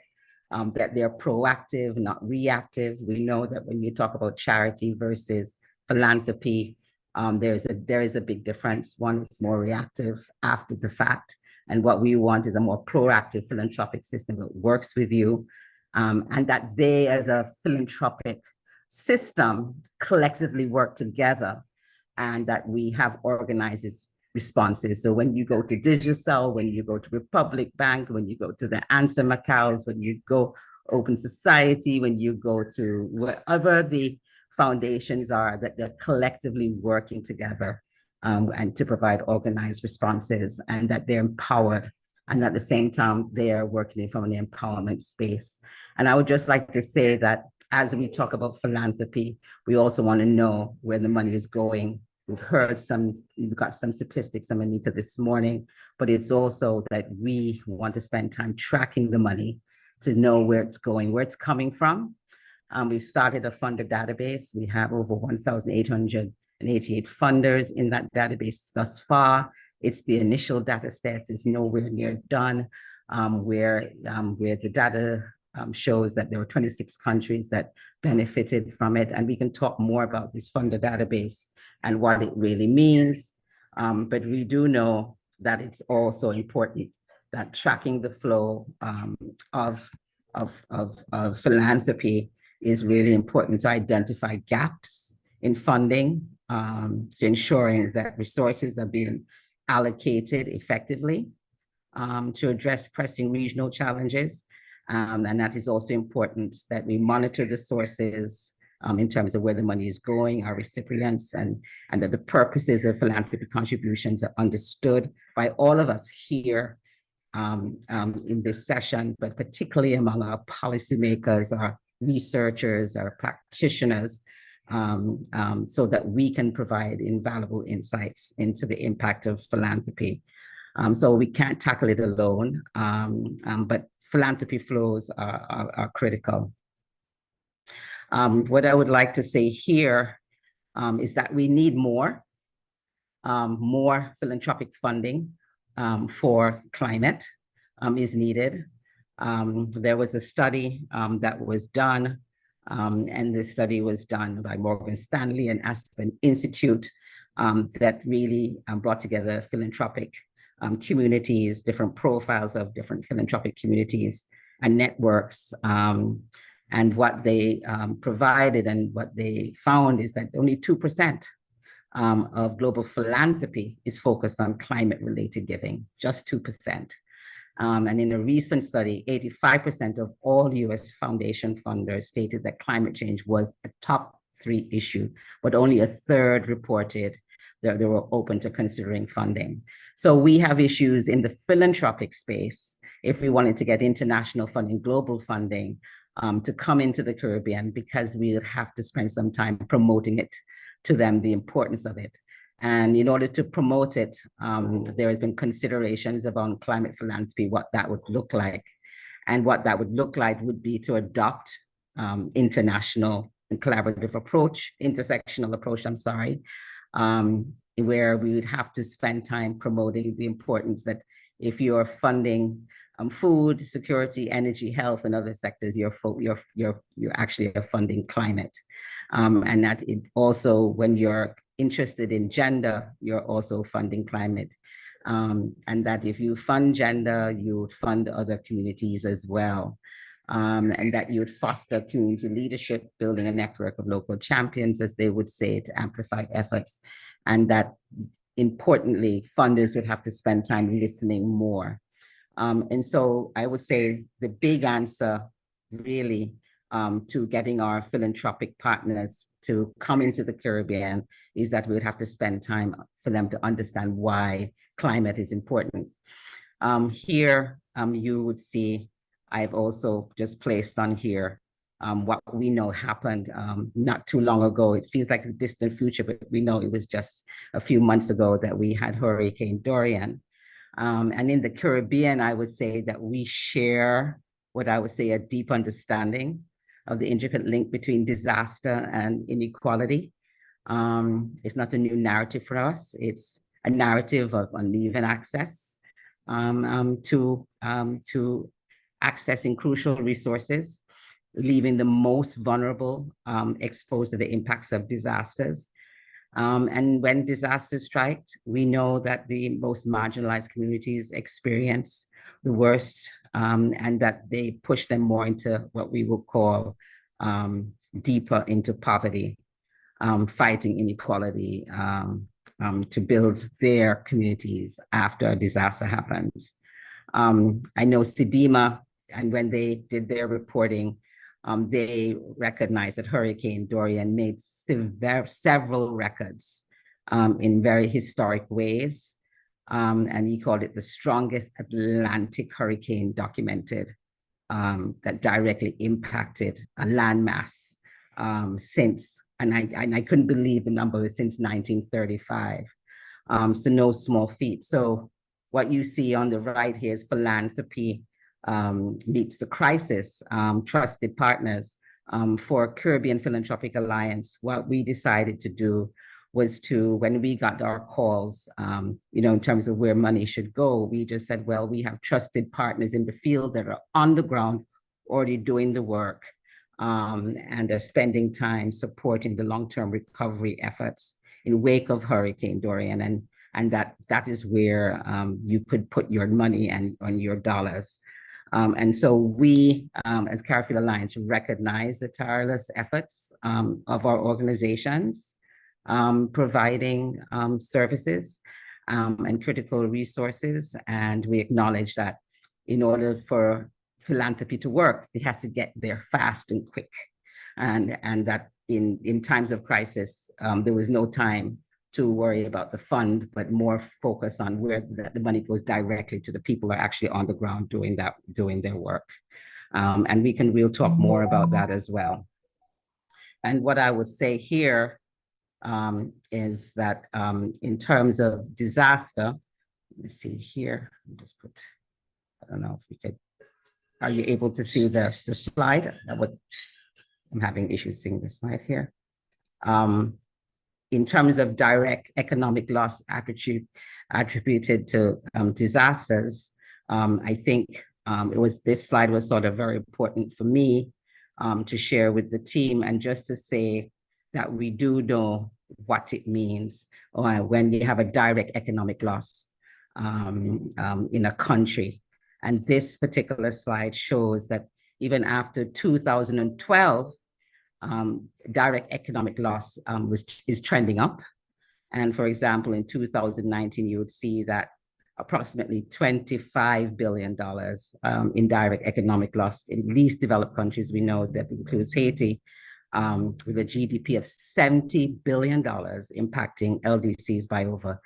that they're proactive, not reactive. We know that when you talk about charity versus philanthropy, there is a big difference. One is more reactive after the fact. And what we want is a more proactive philanthropic system that works with you, and that they as a philanthropic system collectively work together, and that we have organized responses. So when you go to Digicel, when you go to Republic Bank, when you go to the Answer Macaus, when you go Open Society, when you go to wherever the foundations are, that they're collectively working together and to provide organized responses, and that they're empowered, and at the same time, they are working from an empowerment space. And I would just like to say that as we talk about philanthropy, we also want to know where the money is going. We've got some statistics from Anita this morning, but it's also that we want to spend time tracking the money to know where it's going, where it's coming from. We've started a funder database. We have over 1,888 funders in that database thus far. It's the initial data set is nowhere near done, where the data shows that there were 26 countries that benefited from it. And we can talk more about this funder database and what it really means. But we do know that it's also important that tracking the flow of philanthropy is really important to identify gaps in funding, to ensuring that resources are being allocated effectively to address pressing regional challenges. And that is also important that we monitor the sources in terms of where the money is going, our recipients, and that the purposes of philanthropy contributions are understood by all of us here in this session, but particularly among our policymakers, our researchers, our practitioners, so that we can provide invaluable insights into the impact of philanthropy. So we can't tackle it alone, but philanthropy flows are critical. What I would like to say here is that we need more philanthropic funding for climate is needed. There was a study that was done, and the study was done by Morgan Stanley and Aspen Institute that really brought together philanthropic communities, different profiles of different philanthropic communities and networks. And what they provided and what they found is that only 2% of global philanthropy is focused on climate-related giving, just 2%. And in a recent study, 85% of all US foundation funders stated that climate change was a top 3 issue, but only a third reported that they were open to considering funding. So we have issues in the philanthropic space if we wanted to get international funding, global funding to come into the Caribbean, because we would have to spend some time promoting it to them, the importance of it. And in order to promote it, there has been considerations about climate philanthropy, what that would look like. And what that would look like would be to adopt international and collaborative approach, intersectional approach, where we would have to spend time promoting the importance that if you're funding food security, energy, health, and other sectors, you're actually funding climate. And that it also, when you're interested in gender, you're also funding climate. And that if you fund gender, you would fund other communities as well. And that you would foster community leadership, building a network of local champions, as they would say, to amplify efforts. And that importantly, funders would have to spend time listening more. And so I would say the big answer really to getting our philanthropic partners to come into the Caribbean is that we would have to spend time for them to understand why climate is important. Here, you would see, I've also just placed on here what we know happened not too long ago. It feels like a distant future, but we know it was just a few months ago that we had Hurricane Dorian. And in the Caribbean, I would say that we share what I would say a deep understanding of the intricate link between disaster and inequality. It's not a new narrative for us. It's a narrative of uneven access to accessing crucial resources, leaving the most vulnerable exposed to the impacts of disasters. And when disasters strike, we know that the most marginalized communities experience the worst, and that they push them more into what we will call deeper into poverty, fighting inequality to build their communities after a disaster happens. I know Sedema, and when they did their reporting, they recognized that Hurricane Dorian made several records in very historic ways. And he called it the strongest Atlantic hurricane documented that directly impacted a landmass since, and I couldn't believe the number, since 1935. So no small feat. So what you see on the right here is philanthropy meets the crisis, trusted partners. For Caribbean Philanthropic Alliance, what we decided to do was to, when we got our calls, in terms of where money should go, we just said, well, we have trusted partners in the field that are on the ground, already doing the work, and are spending time supporting the long-term recovery efforts in wake of Hurricane Dorian. And that is where you could put your money and on your dollars. And so we, as Caribbean Alliance, recognize the tireless efforts of our organizations providing services and critical resources. And we acknowledge that in order for philanthropy to work, it has to get there fast and quick. And that in times of crisis, there was no time to worry about the fund, but more focus on where the money goes directly to the people who are actually on the ground doing their work. And we'll talk more about that as well. And what I would say here is that in terms of disaster, let's see here, just put, I don't know if we could, are you able to see the slide? I'm having issues seeing the slide here. In terms of direct economic loss attributed to disasters, I think this slide was sort of very important for me to share with the team, and just to say that we do know what it means when you have a direct economic loss in a country. And this particular slide shows that even after 2012, direct economic loss is trending up. And for example, in 2019, you would see that approximately $25 billion in direct economic loss in least developed countries. We know that includes Haiti, with a GDP of $70 billion, impacting LDCs by over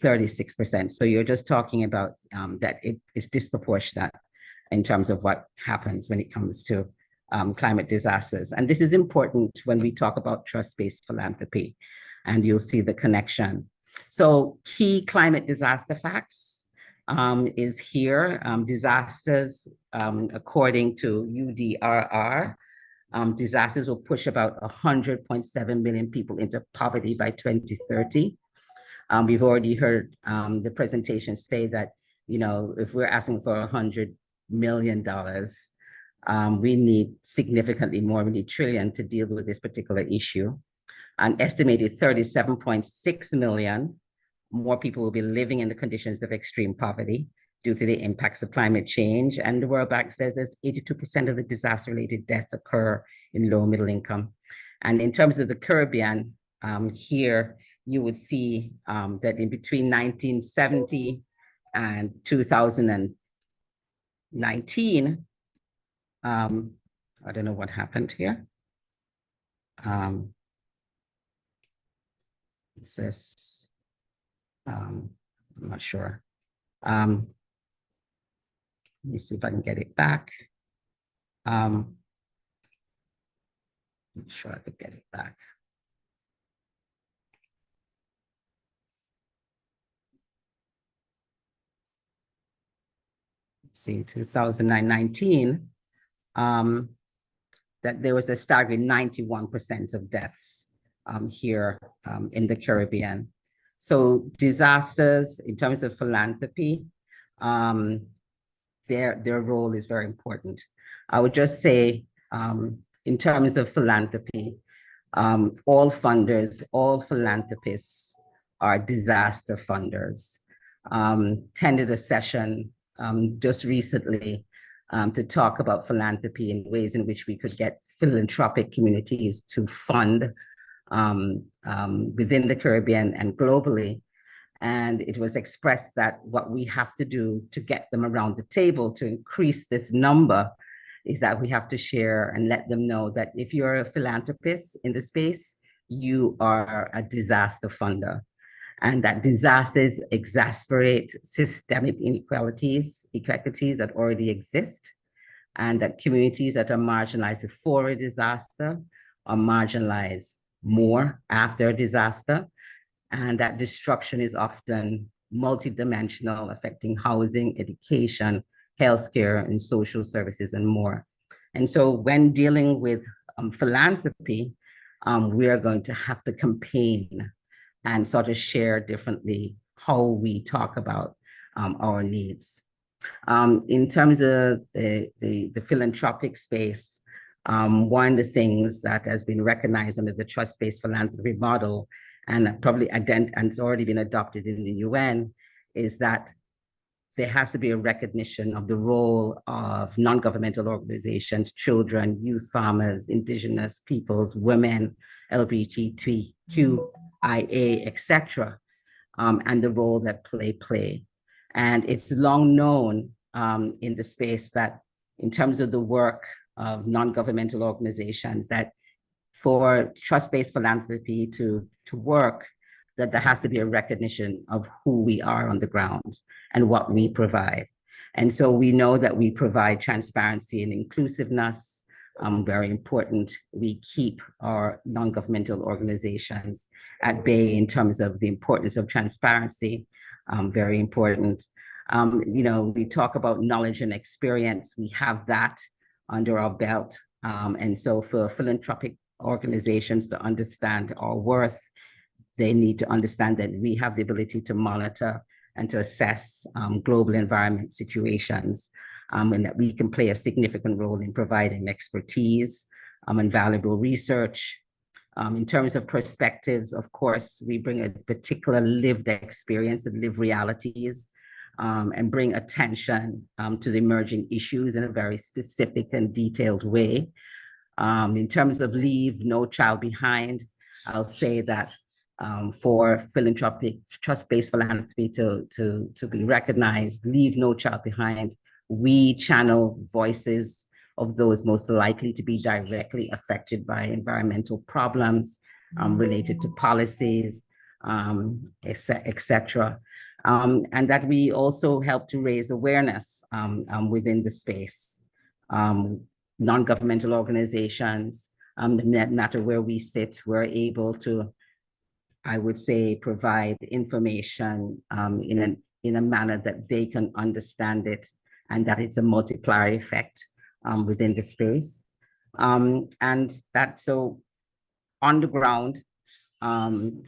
36%. So you're just talking about that it is disproportionate in terms of what happens when it comes to climate disasters. And this is important when we talk about trust-based philanthropy, and you'll see the connection. So key climate disaster facts is here. Disasters, according to UDRR, disasters will push about 100.7 million people into poverty by 2030. We've already heard the presentation say that, if we're asking for $100 million, we need significantly more, we need trillion to deal with this particular issue. An estimated 37.6 million more people will be living in the conditions of extreme poverty due to the impacts of climate change. And the World Bank says there's 82% of the disaster-related deaths occur in low middle income. And in terms of the Caribbean, here you would see that in between 1970 and 2019, I don't know what happened here. It says, I'm not sure. Let me see if I can get it back. I'm sure I could get it back. See, 2019, that there was a staggering 91% of deaths here in the Caribbean. So disasters, in terms of philanthropy, their role is very important. I would just say, in terms of philanthropy, all funders, all philanthropists are disaster funders. Attended a session just recently to talk about philanthropy and ways in which we could get philanthropic communities to fund within the Caribbean and globally. And it was expressed that what we have to do to get them around the table to increase this number is that we have to share and let them know that if you're a philanthropist in the space, you are a disaster funder. And that disasters exacerbate systemic inequalities that already exist, and that communities that are marginalized before a disaster are marginalized more after a disaster, and that destruction is often multidimensional, affecting housing, education, healthcare, and social services, and more. And so when dealing with philanthropy, we are going to have to campaign and sort of share differently how we talk about our needs. In terms of the philanthropic space, one of the things that has been recognized under the trust-based philanthropy model and probably and it's already been adopted in the UN is that there has to be a recognition of the role of non-governmental organizations, children, youth farmers, indigenous peoples, women, LGBTQIA, etc., and the role that play. And it's long known in the space that in terms of the work of non-governmental organizations, that for trust-based philanthropy to work, that there has to be a recognition of who we are on the ground and what we provide. And so we know that we provide transparency and inclusiveness, very important. We keep our non-governmental organizations at bay in terms of the importance of transparency, very important. We talk about knowledge and experience. We have that under our belt. And so for philanthropic organizations to understand our worth, they need to understand that we have the ability to monitor and to assess global environment situations, and that we can play a significant role in providing expertise and valuable research. In terms of perspectives, of course, we bring a particular lived experience and lived realities, and bring attention to the emerging issues in a very specific and detailed way. In terms of Leave No Child Behind, I'll say that for philanthropic, trust-based philanthropy to be recognized, Leave No Child Behind, we channel voices of those most likely to be directly affected by environmental problems related to policies, etc. And that we also help to raise awareness within the space. Non-governmental organizations, no matter where we sit, we're able to, I would say, provide information in a manner that they can understand it, and that it's a multiplier effect within the space. And that, so on the ground,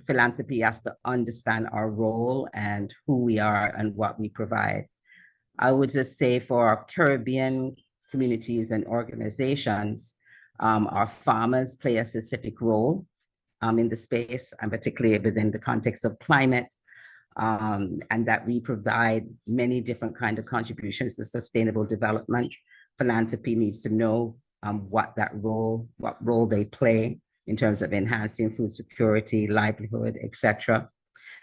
philanthropy has to understand our role and who we are and what we provide. I would just say for our Caribbean communities and organizations, our farmers play a specific role in the space, and particularly within the context of climate. and that we provide many different kinds of contributions to sustainable development. Philanthropy needs to know what role they play in terms of enhancing food security, livelihood, etc.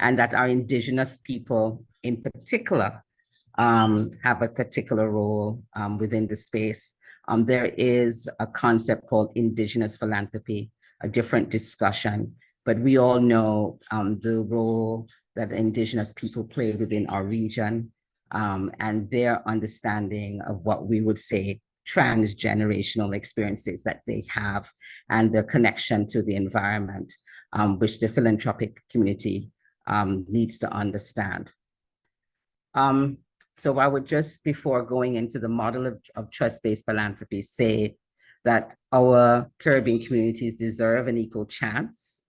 And that our indigenous people in particular have a particular role within the space. There is a concept called indigenous philanthropy, a different discussion, but we all know the role that indigenous people play within our region and their understanding of what we would say transgenerational experiences that they have and their connection to the environment, which the philanthropic community needs to understand. So I would just, before going into the model of trust-based philanthropy, say that our Caribbean communities deserve an equal chance,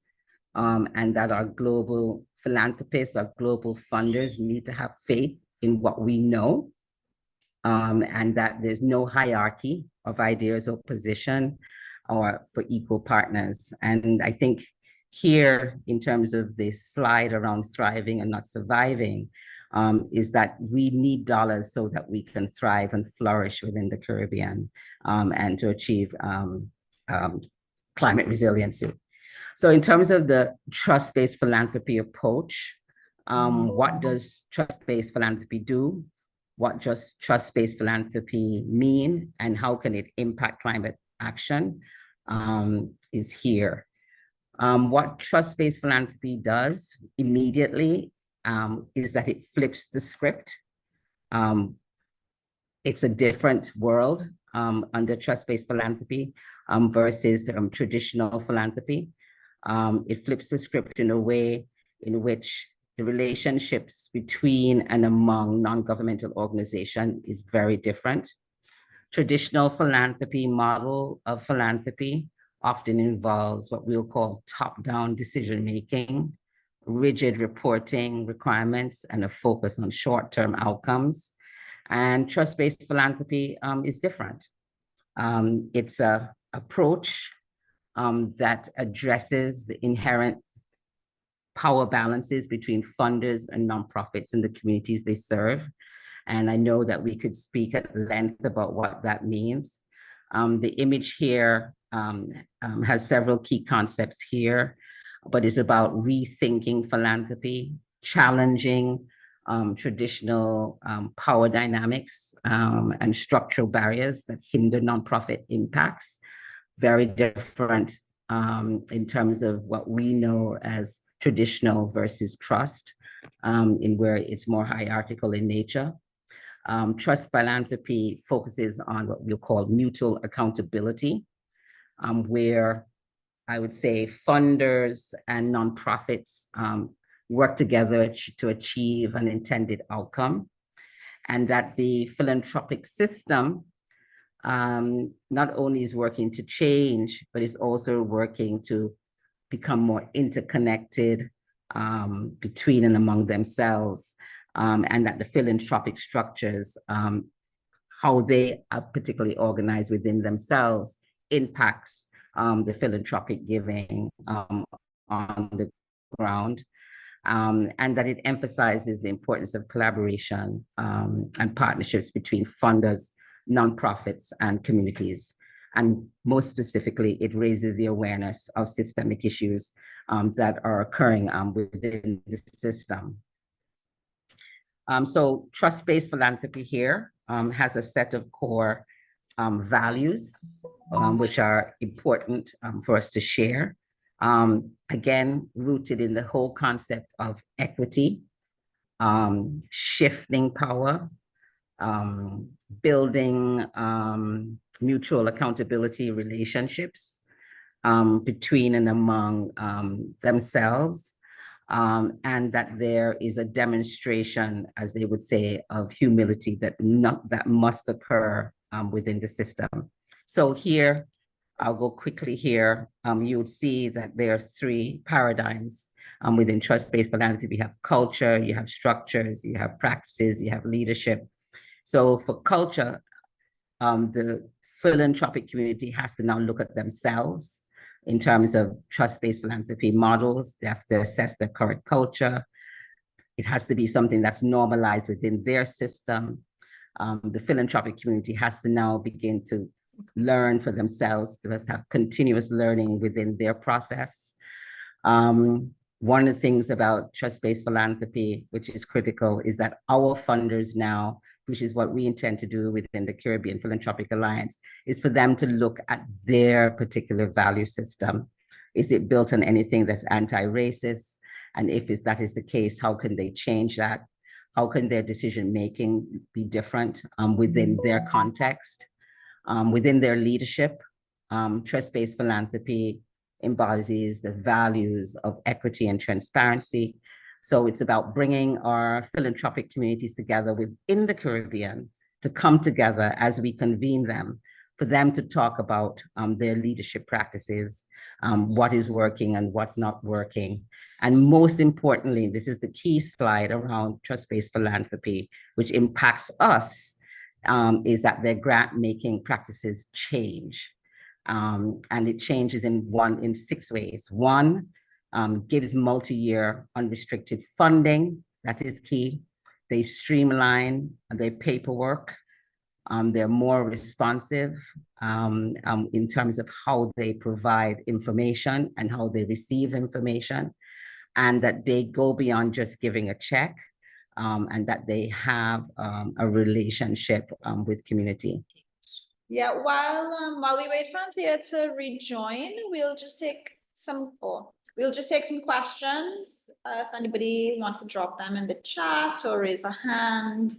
and that our global philanthropists, our global funders need to have faith in what we know, and that there's no hierarchy of ideas or position or for equal partners. And I think here, in terms of the slide around thriving and not surviving, is that we need dollars so that we can thrive and flourish within the Caribbean and to achieve climate resiliency. So in terms of the trust-based philanthropy approach, what does trust-based philanthropy do? What does trust-based philanthropy mean? And how can it impact climate action is here. What trust-based philanthropy does immediately is that it flips the script. It's a different world under trust-based philanthropy versus traditional philanthropy. It flips the script in a way in which the relationships between and among non-governmental organizations is very different. Traditional philanthropy model of philanthropy often involves what we'll call top-down decision-making, rigid reporting requirements, and a focus on short-term outcomes. And trust-based philanthropy is different. It's an approach that addresses the inherent power balances between funders and nonprofits in the communities they serve. And I know that we could speak at length about what that means. The image here has several key concepts here, but it's about rethinking philanthropy, challenging traditional power dynamics and structural barriers that hinder nonprofit impacts. Very different in terms of what we know as traditional versus trust, in where it's more hierarchical in nature. Trust philanthropy focuses on what we'll call mutual accountability, where I would say funders and nonprofits work together to achieve an intended outcome, and that the philanthropic system not only is working to change, but is also working to become more interconnected between and among themselves, and that the philanthropic structures, how they are particularly organized within themselves, impacts the philanthropic giving on the ground, and that it emphasizes the importance of collaboration and partnerships between funders, nonprofits, and communities. And most specifically, it raises the awareness of systemic issues that are occurring within the system. So trust-based philanthropy here has a set of core values, which are important for us to share. Again, rooted in the whole concept of equity, shifting power, building mutual accountability relationships between and among themselves, and that there is a demonstration, as they would say, of humility that must occur within the system. So here, I'll go quickly here. You would see that there are three paradigms within trust-based philanthropy. You have culture, you have structures, you have practices, you have leadership. So for culture, the philanthropic community has to now look at themselves in terms of trust-based philanthropy models. They have to assess their current culture, It has to be something that's normalized within their system. The philanthropic community has to now begin to learn for themselves. They must have continuous learning within their process. One of the things about trust-based philanthropy, which is critical, is that our funders now, which is what we intend to do within the Caribbean Philanthropic Alliance, is for them to look at their particular value system. Is it built on anything that's anti-racist? And if that is the case, how can they change that? How can their decision-making be different within their context, within their leadership? Trust-based philanthropy embodies the values of equity and transparency. So it's about bringing our philanthropic communities together within the Caribbean to come together as we convene them, for them to talk about their leadership practices, what is working and what's not working. And most importantly, this is the key slide around trust-based philanthropy, which impacts us, is that their grant-making practices change. And it changes in 6 ways. One, gives multi-year unrestricted funding. That is key. They streamline their paperwork. They're more responsive in terms of how they provide information and how they receive information, and that they go beyond just giving a check, and that they have a relationship with community. Yeah, while we wait for Anthea to rejoin, we'll just take some questions. If anybody wants to drop them in the chat or raise a hand.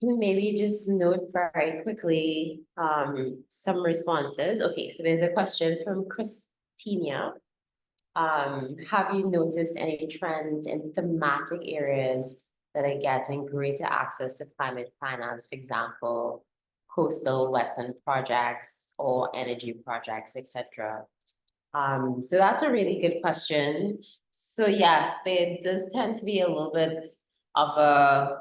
Maybe just note very quickly some responses. Okay, so there's a question from Christina. Have you noticed any trends in thematic areas that are getting greater access to climate finance, for example, coastal wetland projects or energy projects, etc.? So that's a really good question. So yes, there does tend to be a little bit of a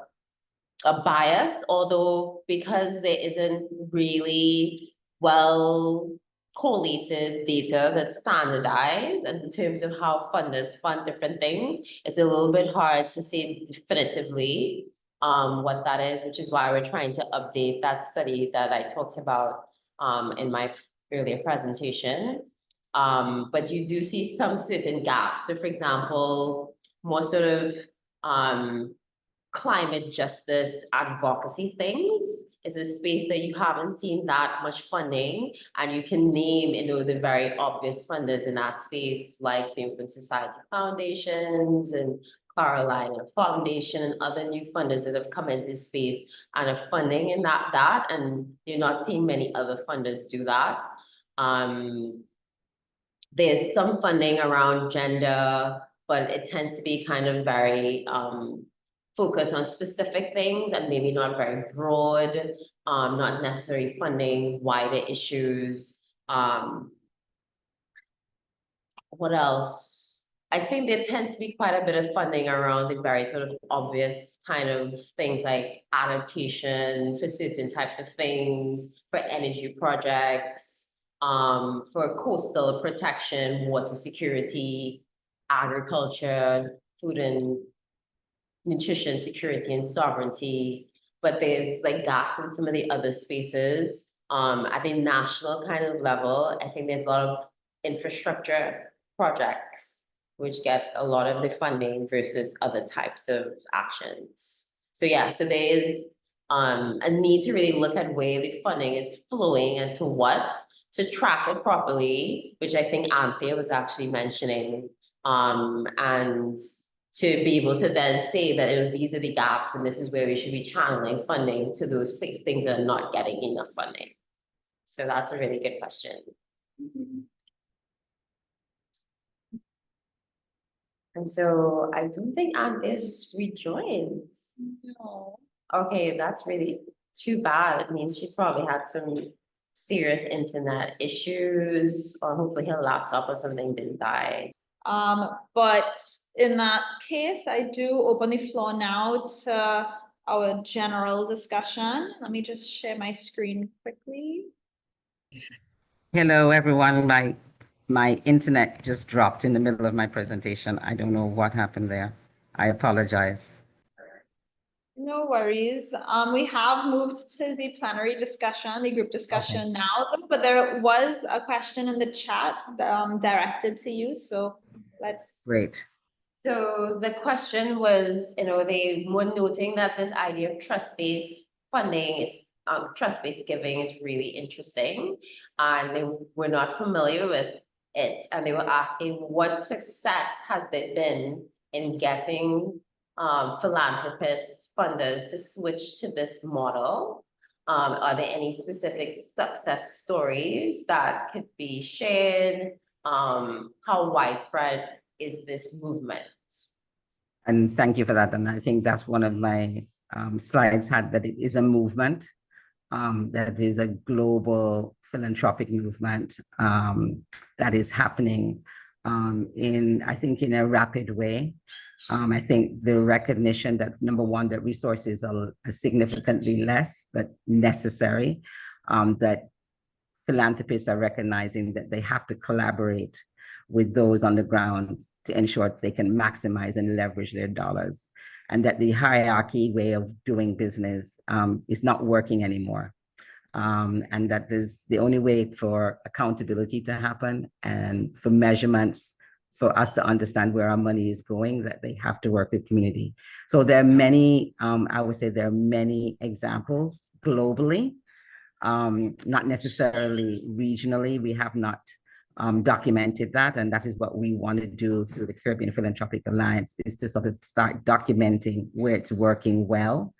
bias, although because there isn't really well collated data that's standardized in terms of how funders fund different things, it's a little bit hard to say definitively what that is, which is why we're trying to update that study that I talked about in my earlier presentation. But you do see some certain gaps. So for example, more sort of climate justice advocacy things is a space that you haven't seen that much funding, and you can name, the very obvious funders in that space, like the Open Society Foundations and Carolina Foundation and other new funders that have come into space and are funding in that, and you're not seeing many other funders do that. There's some funding around gender, but it tends to be kind of very focus on specific things and maybe not very broad, not necessarily funding wider issues. What else? I think there tends to be quite a bit of funding around the very sort of obvious kind of things like adaptation for certain types of things, for energy projects, for coastal protection, water security, agriculture, food and nutrition security and sovereignty, but there's like gaps in some of the other spaces. At the national kind of level, I think there's a lot of infrastructure projects which get a lot of the funding versus other types of actions. So yeah, so there is a need to really look at where the funding is flowing and to what, to track it properly, which I think Anthea was actually mentioning, and to be able to then say that these are the gaps and this is where we should be channeling funding to those things that are not getting enough funding. So that's a really good question. And so I don't think Anthea's rejoined. No. Okay, that's really too bad. It means she probably had some serious internet issues, or hopefully her laptop or something didn't die. But in that case, I do open the floor now to our general discussion. Let me just share my screen quickly. Hello, everyone. My My internet just dropped in the middle of my presentation. I don't know what happened there. I apologize. No worries. We have moved to the plenary discussion, the group discussion now, but there was a question in the chat directed to you. So let's. Great. So the question was, they were noting that this idea of trust-based funding is, trust-based giving is really interesting, and they were not familiar with it, and they were asking what success has there been in getting philanthropists, funders to switch to this model. Are there any specific success stories that could be shared? How widespread is this movement? And thank you for that. And I think that's one of my slides had, that it is a movement, that is a global philanthropic movement that is happening I think in a rapid way. I think the recognition that, number one, that resources are significantly less, but necessary, that philanthropists are recognizing that they have to collaborate with those on the ground to ensure that they can maximize and leverage their dollars, and that the hierarchy way of doing business is not working anymore. And that is the only way for accountability to happen and for measurements, for us to understand where our money is going, that they have to work with community. So there are many, I would say there are many examples globally, not necessarily regionally. We have not documented that, and that is what we want to do through the Caribbean Philanthropic Alliance, is to sort of start documenting where it's working well.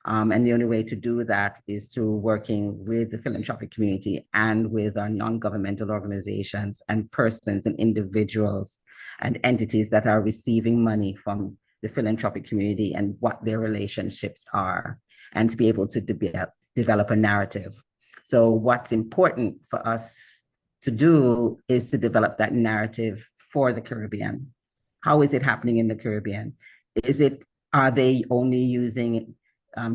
And the only way to do that is through working with the philanthropic community and with our non-governmental organizations and persons and individuals and entities that are receiving money from the philanthropic community and what their relationships are, and to be able to develop a narrative. So what's important for us to do is to develop that narrative for the Caribbean. How is it happening in the Caribbean? Are they only using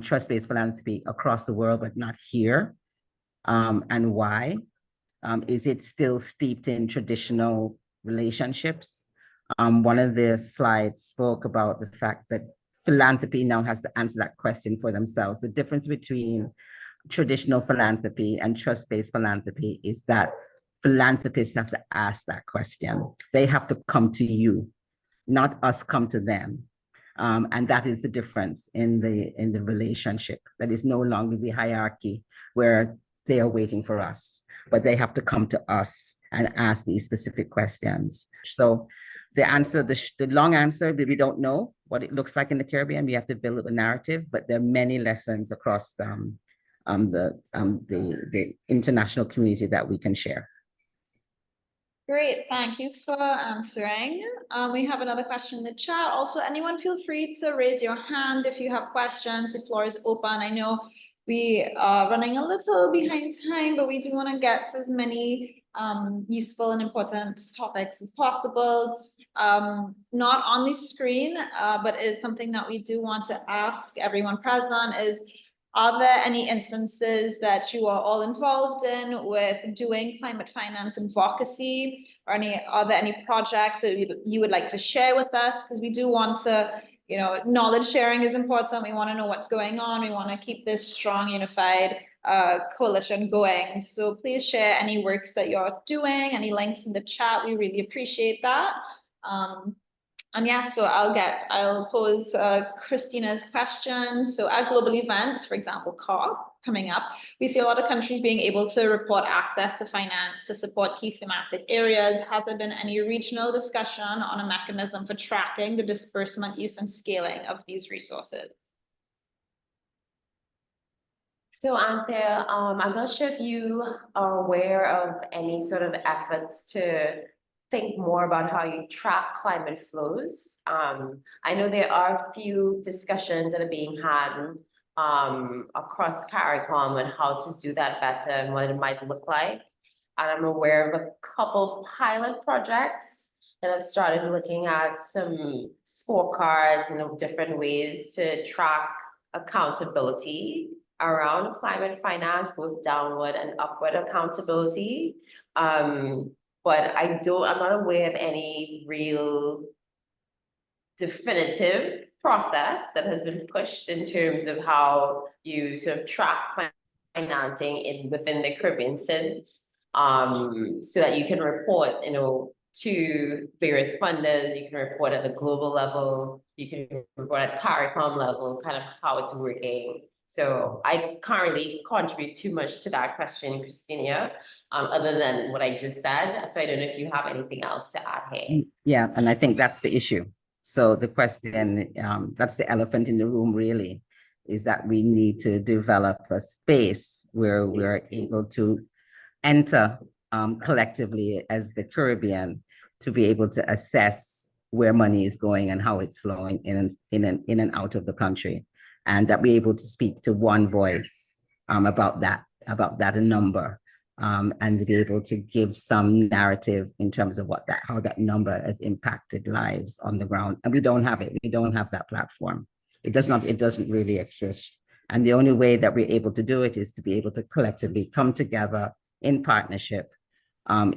trust-based philanthropy across the world, but not here? And why? Is it still steeped in traditional relationships? One of the slides spoke about the fact that philanthropy now has to answer that question for themselves. The difference between traditional philanthropy and trust-based philanthropy is that philanthropists have to ask that question. They have to come to you, not us come to them. And that is the difference in the relationship. That is no longer the hierarchy where they are waiting for us, but they have to come to us and ask these specific questions. So the answer, the long answer, we don't know what it looks like in the Caribbean. We have to build a narrative, but there are many lessons across the international community that we can share. Great, thank you for answering. We have another question in the chat. Also, anyone feel free to raise your hand if you have questions. The floor is open. I know we are running a little behind time, but we do want to get to as many useful and important topics as possible. Not on the screen, but is something that we do want to ask everyone present is, are there any instances that you are all involved in with doing climate finance advocacy, or are there any projects that you would like to share with us? Because we do want to, knowledge sharing is important. We want to know what's going on. We want to keep this strong, unified coalition going. So please share any works that you're doing, any links in the chat. We really appreciate that. And yeah, so I'll pose Christina's question. So at global events, for example, COP coming up, we see a lot of countries being able to report access to finance to support key thematic areas. Has there been any regional discussion on a mechanism for tracking the disbursement, use, and scaling of these resources? So Anthea, I'm not sure if you are aware of any sort of efforts to think more about how you track climate flows. I know there are a few discussions that are being had across CARICOM on how to do that better and what it might look like. And I'm aware of a couple pilot projects that have started looking at some scorecards and different ways to track accountability around climate finance, both downward and upward accountability. but I'm not aware of any real definitive process that has been pushed in terms of how you sort of track financing within the Caribbean since, so that you can report, to various funders, you can report at the global level, you can report at CARICOM level, kind of how it's working. So I can't really contribute too much to that question, Christina, other than what I just said. So I don't know if you have anything else to add here. Yeah, and I think that's the issue. So the question, that's the elephant in the room really, is that we need to develop a space where we're able to enter collectively as the Caribbean to be able to assess where money is going and how it's flowing in and out of the country, and that we're able to speak to one voice about that number, and be able to give some narrative in terms of how that number has impacted lives on the ground. And we don't have it. We don't have that platform. It doesn't really exist. And the only way that we're able to do it is to be able to collectively come together in partnership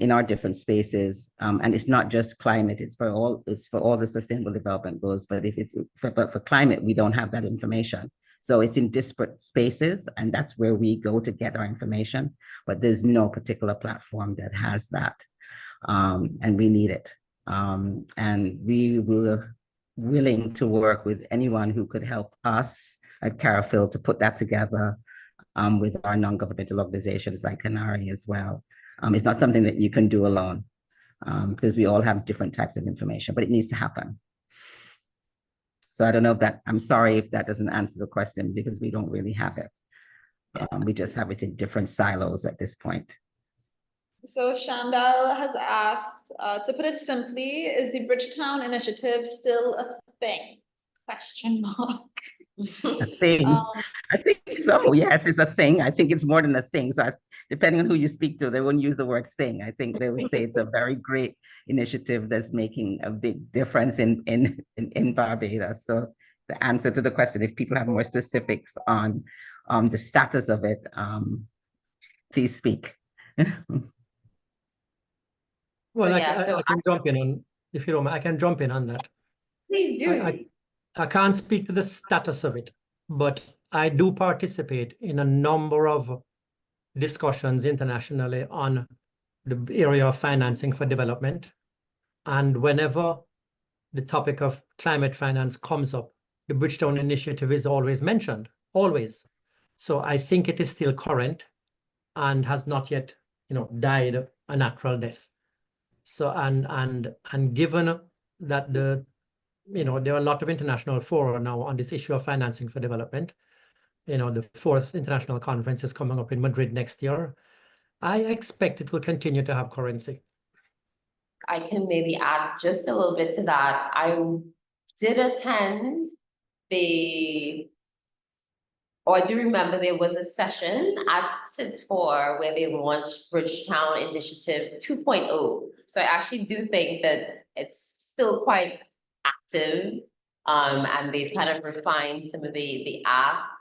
in our different spaces. And it's not just climate, it's for all the sustainable development goals. But for climate, we don't have that information. So it's in disparate spaces, and that's where we go to get our information. But there's no particular platform that has that. And we need it. And we were willing to work with anyone who could help us at CARIPhil to put that together with our non-governmental organizations like CANARI as well. It's not something that you can do alone because we all have different types of information, but it needs to happen. So I don't know I'm sorry if that doesn't answer the question because we don't really have it. We just have it in different silos at this point. So Chandel has asked, to put it simply, is the Bridgetown initiative still a thing? Question mark. A thing. I think so. Yes, it's a thing. I think it's more than a thing. So depending on who you speak to, they wouldn't use the word thing. I think they would say it's a very great initiative that's making a big difference in Barbados. So the answer to the question, if people have more specifics on the status of it, please speak. Well, So I can jump in on, if you don't mind, I can jump in on that. Please do. I can't speak to the status of it, but I do participate in a number of discussions internationally on the area of financing for development. And whenever the topic of climate finance comes up, the Bridgetown Initiative is always mentioned, always. So I think it is still current and has not yet, died a natural death. So, and given that there are a lot of international fora now on this issue of financing for development. The 4th International Conference is coming up in Madrid next year. I expect it will continue to have currency. I can maybe add just a little bit to that. I did attend I do remember there was a session at SITS4 where they launched Bridgetown Initiative 2.0. So I actually do think that it's still quite active, and they've kind of refined some of the asks,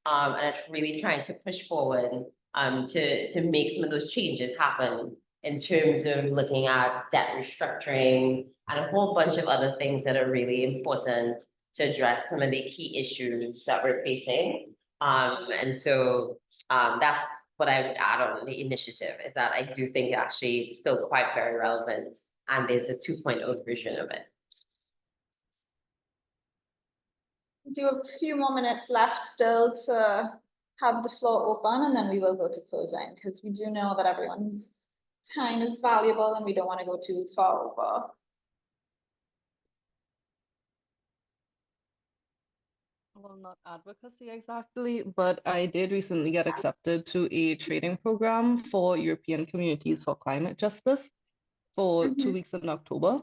and are really trying to push forward to make some of those changes happen in terms of looking at debt restructuring and a whole bunch of other things that are really important to address some of the key issues that we're facing. And so that's what I would add on the initiative, is that I do think actually it's still quite very relevant, and there's a 2.0 version of it. Do a few more minutes left still to have the floor open, and then we will go to closing, because we do know that everyone's time is valuable and we don't want to go too far over. Well, not advocacy exactly, but I did recently get accepted to a training program for European Communities for Climate Justice for 2 weeks in October.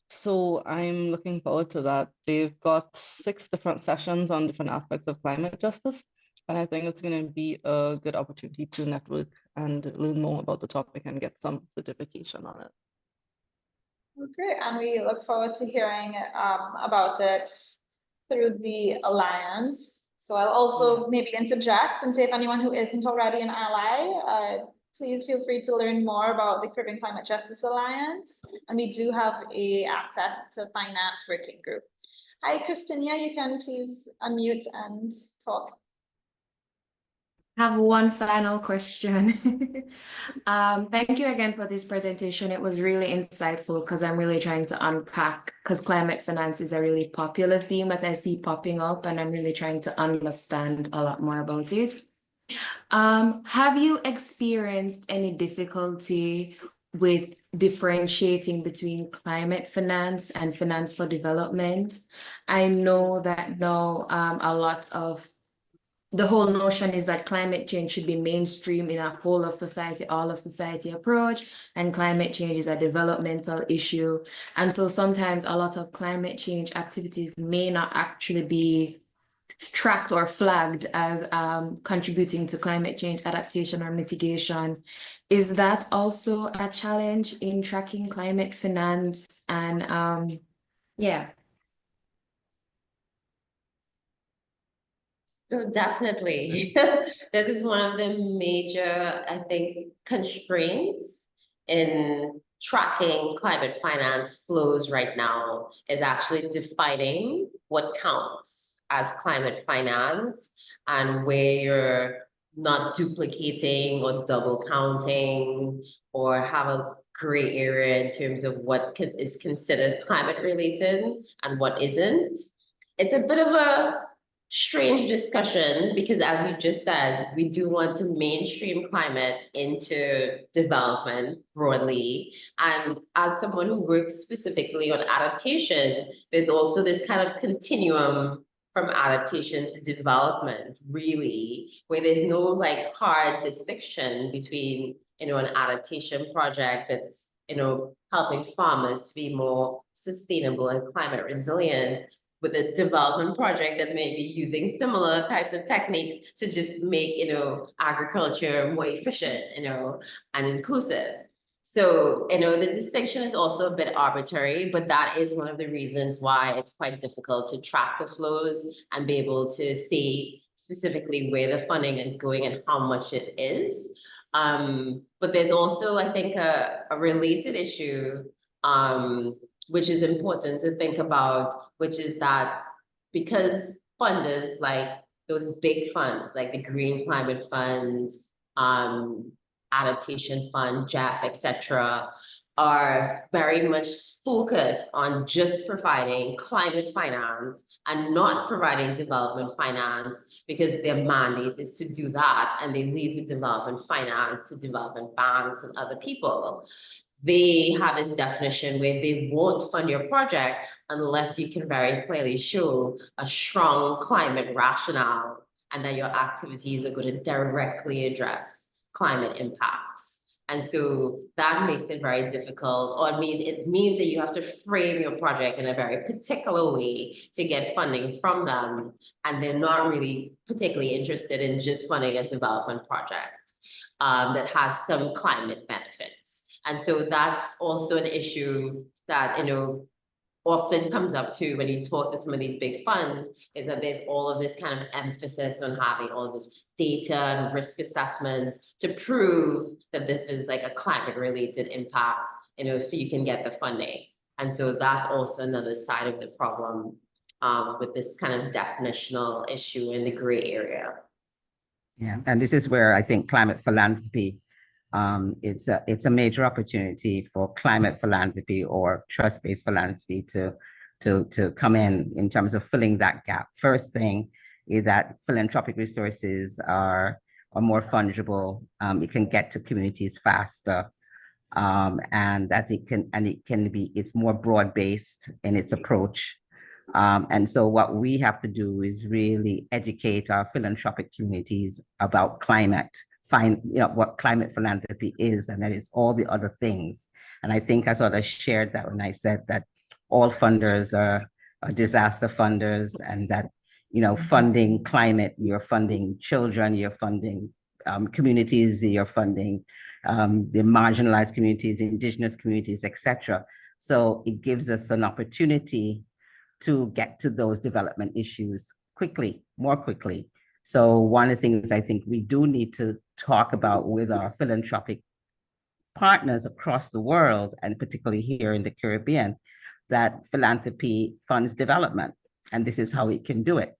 So I'm looking forward to that. They've got 6 different sessions on different aspects of climate justice. And I think it's going to be a good opportunity to network and learn more about the topic and get some certification on it. Great, and we look forward to hearing about it through the Alliance. So I'll also maybe interject and say if anyone who isn't already an ally, please feel free to learn more about the Caribbean Climate Justice Alliance. And we do have a access to finance working group. Hi, Christina, you can please unmute and talk. I have one final question. Thank you again for this presentation. It was really insightful because I'm really trying to unpack, because climate finance is a really popular theme that I see popping up, and I'm really trying to understand a lot more about it. Have you experienced any difficulty with differentiating between climate finance and finance for development? I know that now a lot of the whole notion is that climate change should be mainstream in a whole of society, all of society approach, and climate change is a developmental issue. And so sometimes a lot of climate change activities may not actually be tracked or flagged as contributing to climate change adaptation or mitigation. Is that also a challenge in tracking climate finance? And yeah. So definitely, this is one of the major, I think, constraints in tracking climate finance flows right now, is actually defining what counts as climate finance and where you're not duplicating or double counting or have a gray area in terms of what is considered climate related and what isn't. It's a bit of a strange discussion because, as you just said, we do want to mainstream climate into development broadly. And as someone who works specifically on adaptation, there's also this kind of continuum from adaptation to development, really, where there's no like hard distinction between, an adaptation project that's, helping farmers to be more sustainable and climate resilient, with a development project that may be using similar types of techniques to just make, agriculture more efficient, and inclusive. So, the distinction is also a bit arbitrary, but that is one of the reasons why it's quite difficult to track the flows and be able to see specifically where the funding is going and how much it is. But there's also, I think, a related issue, which is important to think about, which is that because funders like those big funds, like the Green Climate Fund, Adaptation Fund, JEF, etc., are very much focused on just providing climate finance and not providing development finance, because their mandate is to do that, and they leave the development finance to development banks and other people. They have this definition where they won't fund your project unless you can very clearly show a strong climate rationale and that your activities are going to directly address climate impacts. And so that makes it very difficult, or it means that you have to frame your project in a very particular way to get funding from them. And they're not really particularly interested in just funding a development project that has some climate benefits. And so that's also an issue that, often comes up too when you talk to some of these big funds, is that there's all of this kind of emphasis on having all this data and risk assessments to prove that this is like a climate related impact, so you can get the funding. And so that's also another side of the problem with this kind of definitional issue in the gray area. Yeah, and this is where I think climate philanthropy, it's a major opportunity for climate philanthropy or trust-based philanthropy to come in terms of filling that gap. First thing is that philanthropic resources are more fungible. It can get to communities faster, and that it's more broad-based in its approach. And so what we have to do is really educate our philanthropic communities about climate, what climate philanthropy is, and that it's all the other things. And I think I sort of shared that when I said that all funders are disaster funders, and that, funding climate, you're funding children, you're funding communities, you're funding the marginalized communities, indigenous communities, etc. So it gives us an opportunity to get to those development issues quickly, more quickly. So one of the things I think we do need to talk about with our philanthropic partners across the world, and particularly here in the Caribbean, that philanthropy funds development, and this is how it can do it.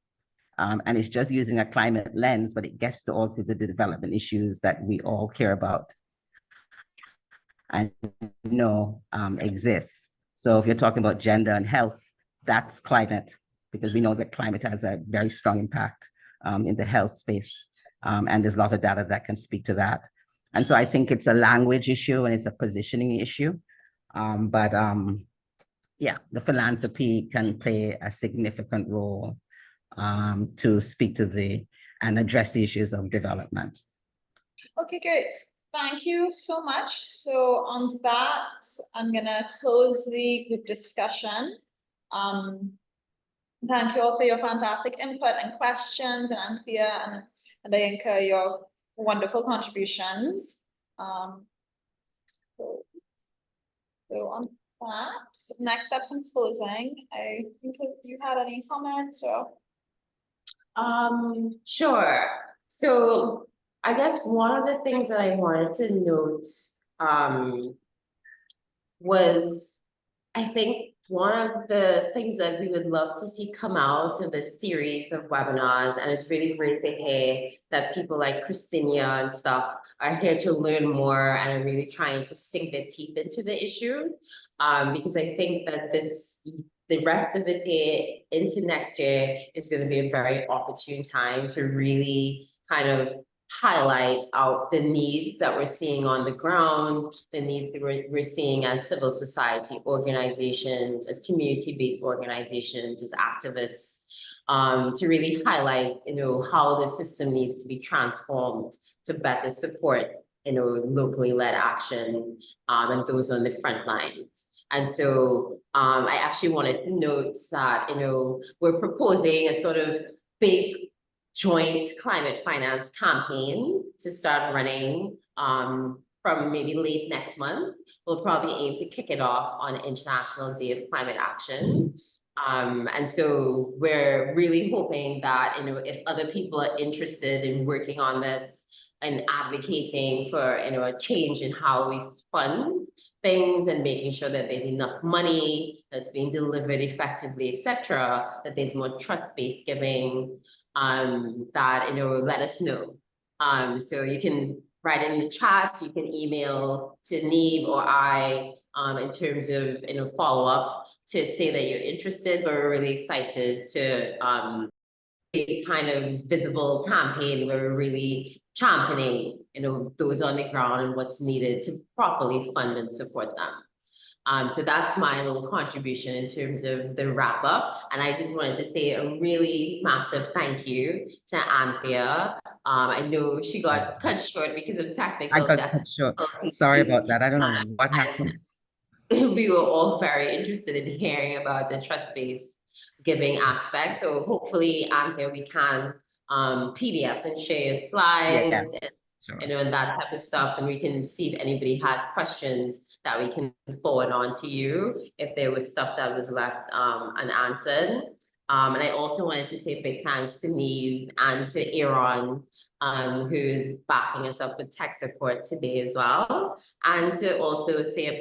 And it's just using a climate lens, but it gets to also the development issues that we all care about and know exists. So if you're talking about gender and health, that's climate, because we know that climate has a very strong impact in the health space. And there's a lot of data that can speak to that. And so I think it's a language issue and it's a positioning issue. Yeah, the philanthropy can play a significant role to speak to and address the issues of development. Okay, great. Thank you so much. So on that, I'm gonna close the group discussion. Thank you all for your fantastic input and questions, and Anthea and Ayinka, your wonderful contributions. So on that, next steps in closing, I think you had any comments or? Sure. So I guess one of the things that I wanted to note was, I think one of the things that we would love to see come out of this series of webinars, and it's really great to hear that people like Christina and stuff are here to learn more and are really trying to sink their teeth into the issue. Because I think that the rest of this year into next year is going to be a very opportune time to really kind of highlight out the needs that we're seeing on the ground, the needs that we're seeing as civil society organizations, as community-based organizations, as activists, to really highlight, how the system needs to be transformed to better support, locally led action, and those on the front lines. And so I actually wanted to note that, we're proposing a sort of big joint climate finance campaign to start running from maybe late next month. We'll probably aim to kick it off on International Day of Climate Action. And so we're really hoping that, if other people are interested in working on this and advocating for, a change in how we fund things and making sure that there's enough money that's being delivered effectively, etc., that there's more trust-based giving, that, let us know. So you can write in the chat, you can email to Neve or I in terms of, follow-up to say that you're interested, but we're really excited to a kind of visible campaign where we're really championing, those on the ground and what's needed to properly fund and support them. So that's my little contribution in terms of the wrap up. And I just wanted to say a really massive thank you to Anthea. I know she got cut short because of technical I got cut short. Sorry about that. I don't know what happened. We were all very interested in hearing about the trust-based giving aspect. So hopefully, Anthea, we can PDF and share your slides and, sure. And that type of stuff. And we can see if anybody has questions that we can forward on to you if there was stuff that was left unanswered. And I also wanted to say a big thanks to Neve and to Aaron, who's backing us up with tech support today as well. And to also say a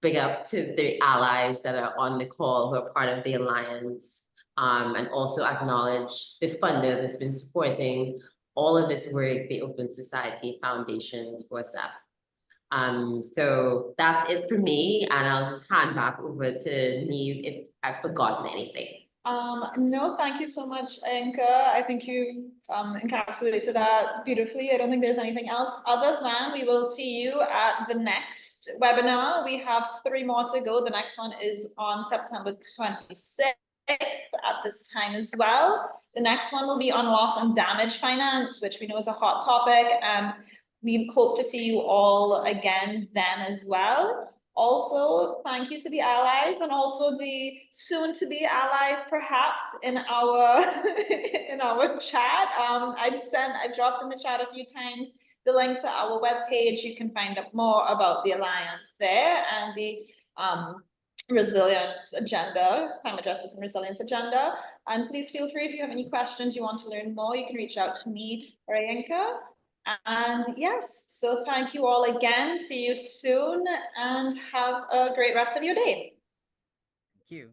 big up to the allies that are on the call who are part of the Alliance, and also acknowledge the funder that's been supporting all of this work, the Open Society Foundations, WhatsApp. So that's it for me, and I'll just hand back over to Neve if I've forgotten anything. No, thank you so much, Ayinka. I think you encapsulated that beautifully. I don't think there's anything else other than we will see you at the next webinar. We have 3 more to go. The next one is on September 26th at this time as well. The next one will be on loss and damage finance, which we know is a hot topic, and we hope to see you all again then as well. Also, thank you to the allies and also the soon-to-be allies, perhaps, in our in our chat. I dropped in the chat a few times the link to our webpage. You can find out more about the Alliance there and the resilience agenda, climate justice and resilience agenda. And please feel free if you have any questions, you want to learn more, you can reach out to me or Ayinka. And yes, so thank you all again. See you soon and have a great rest of your day. Thank you.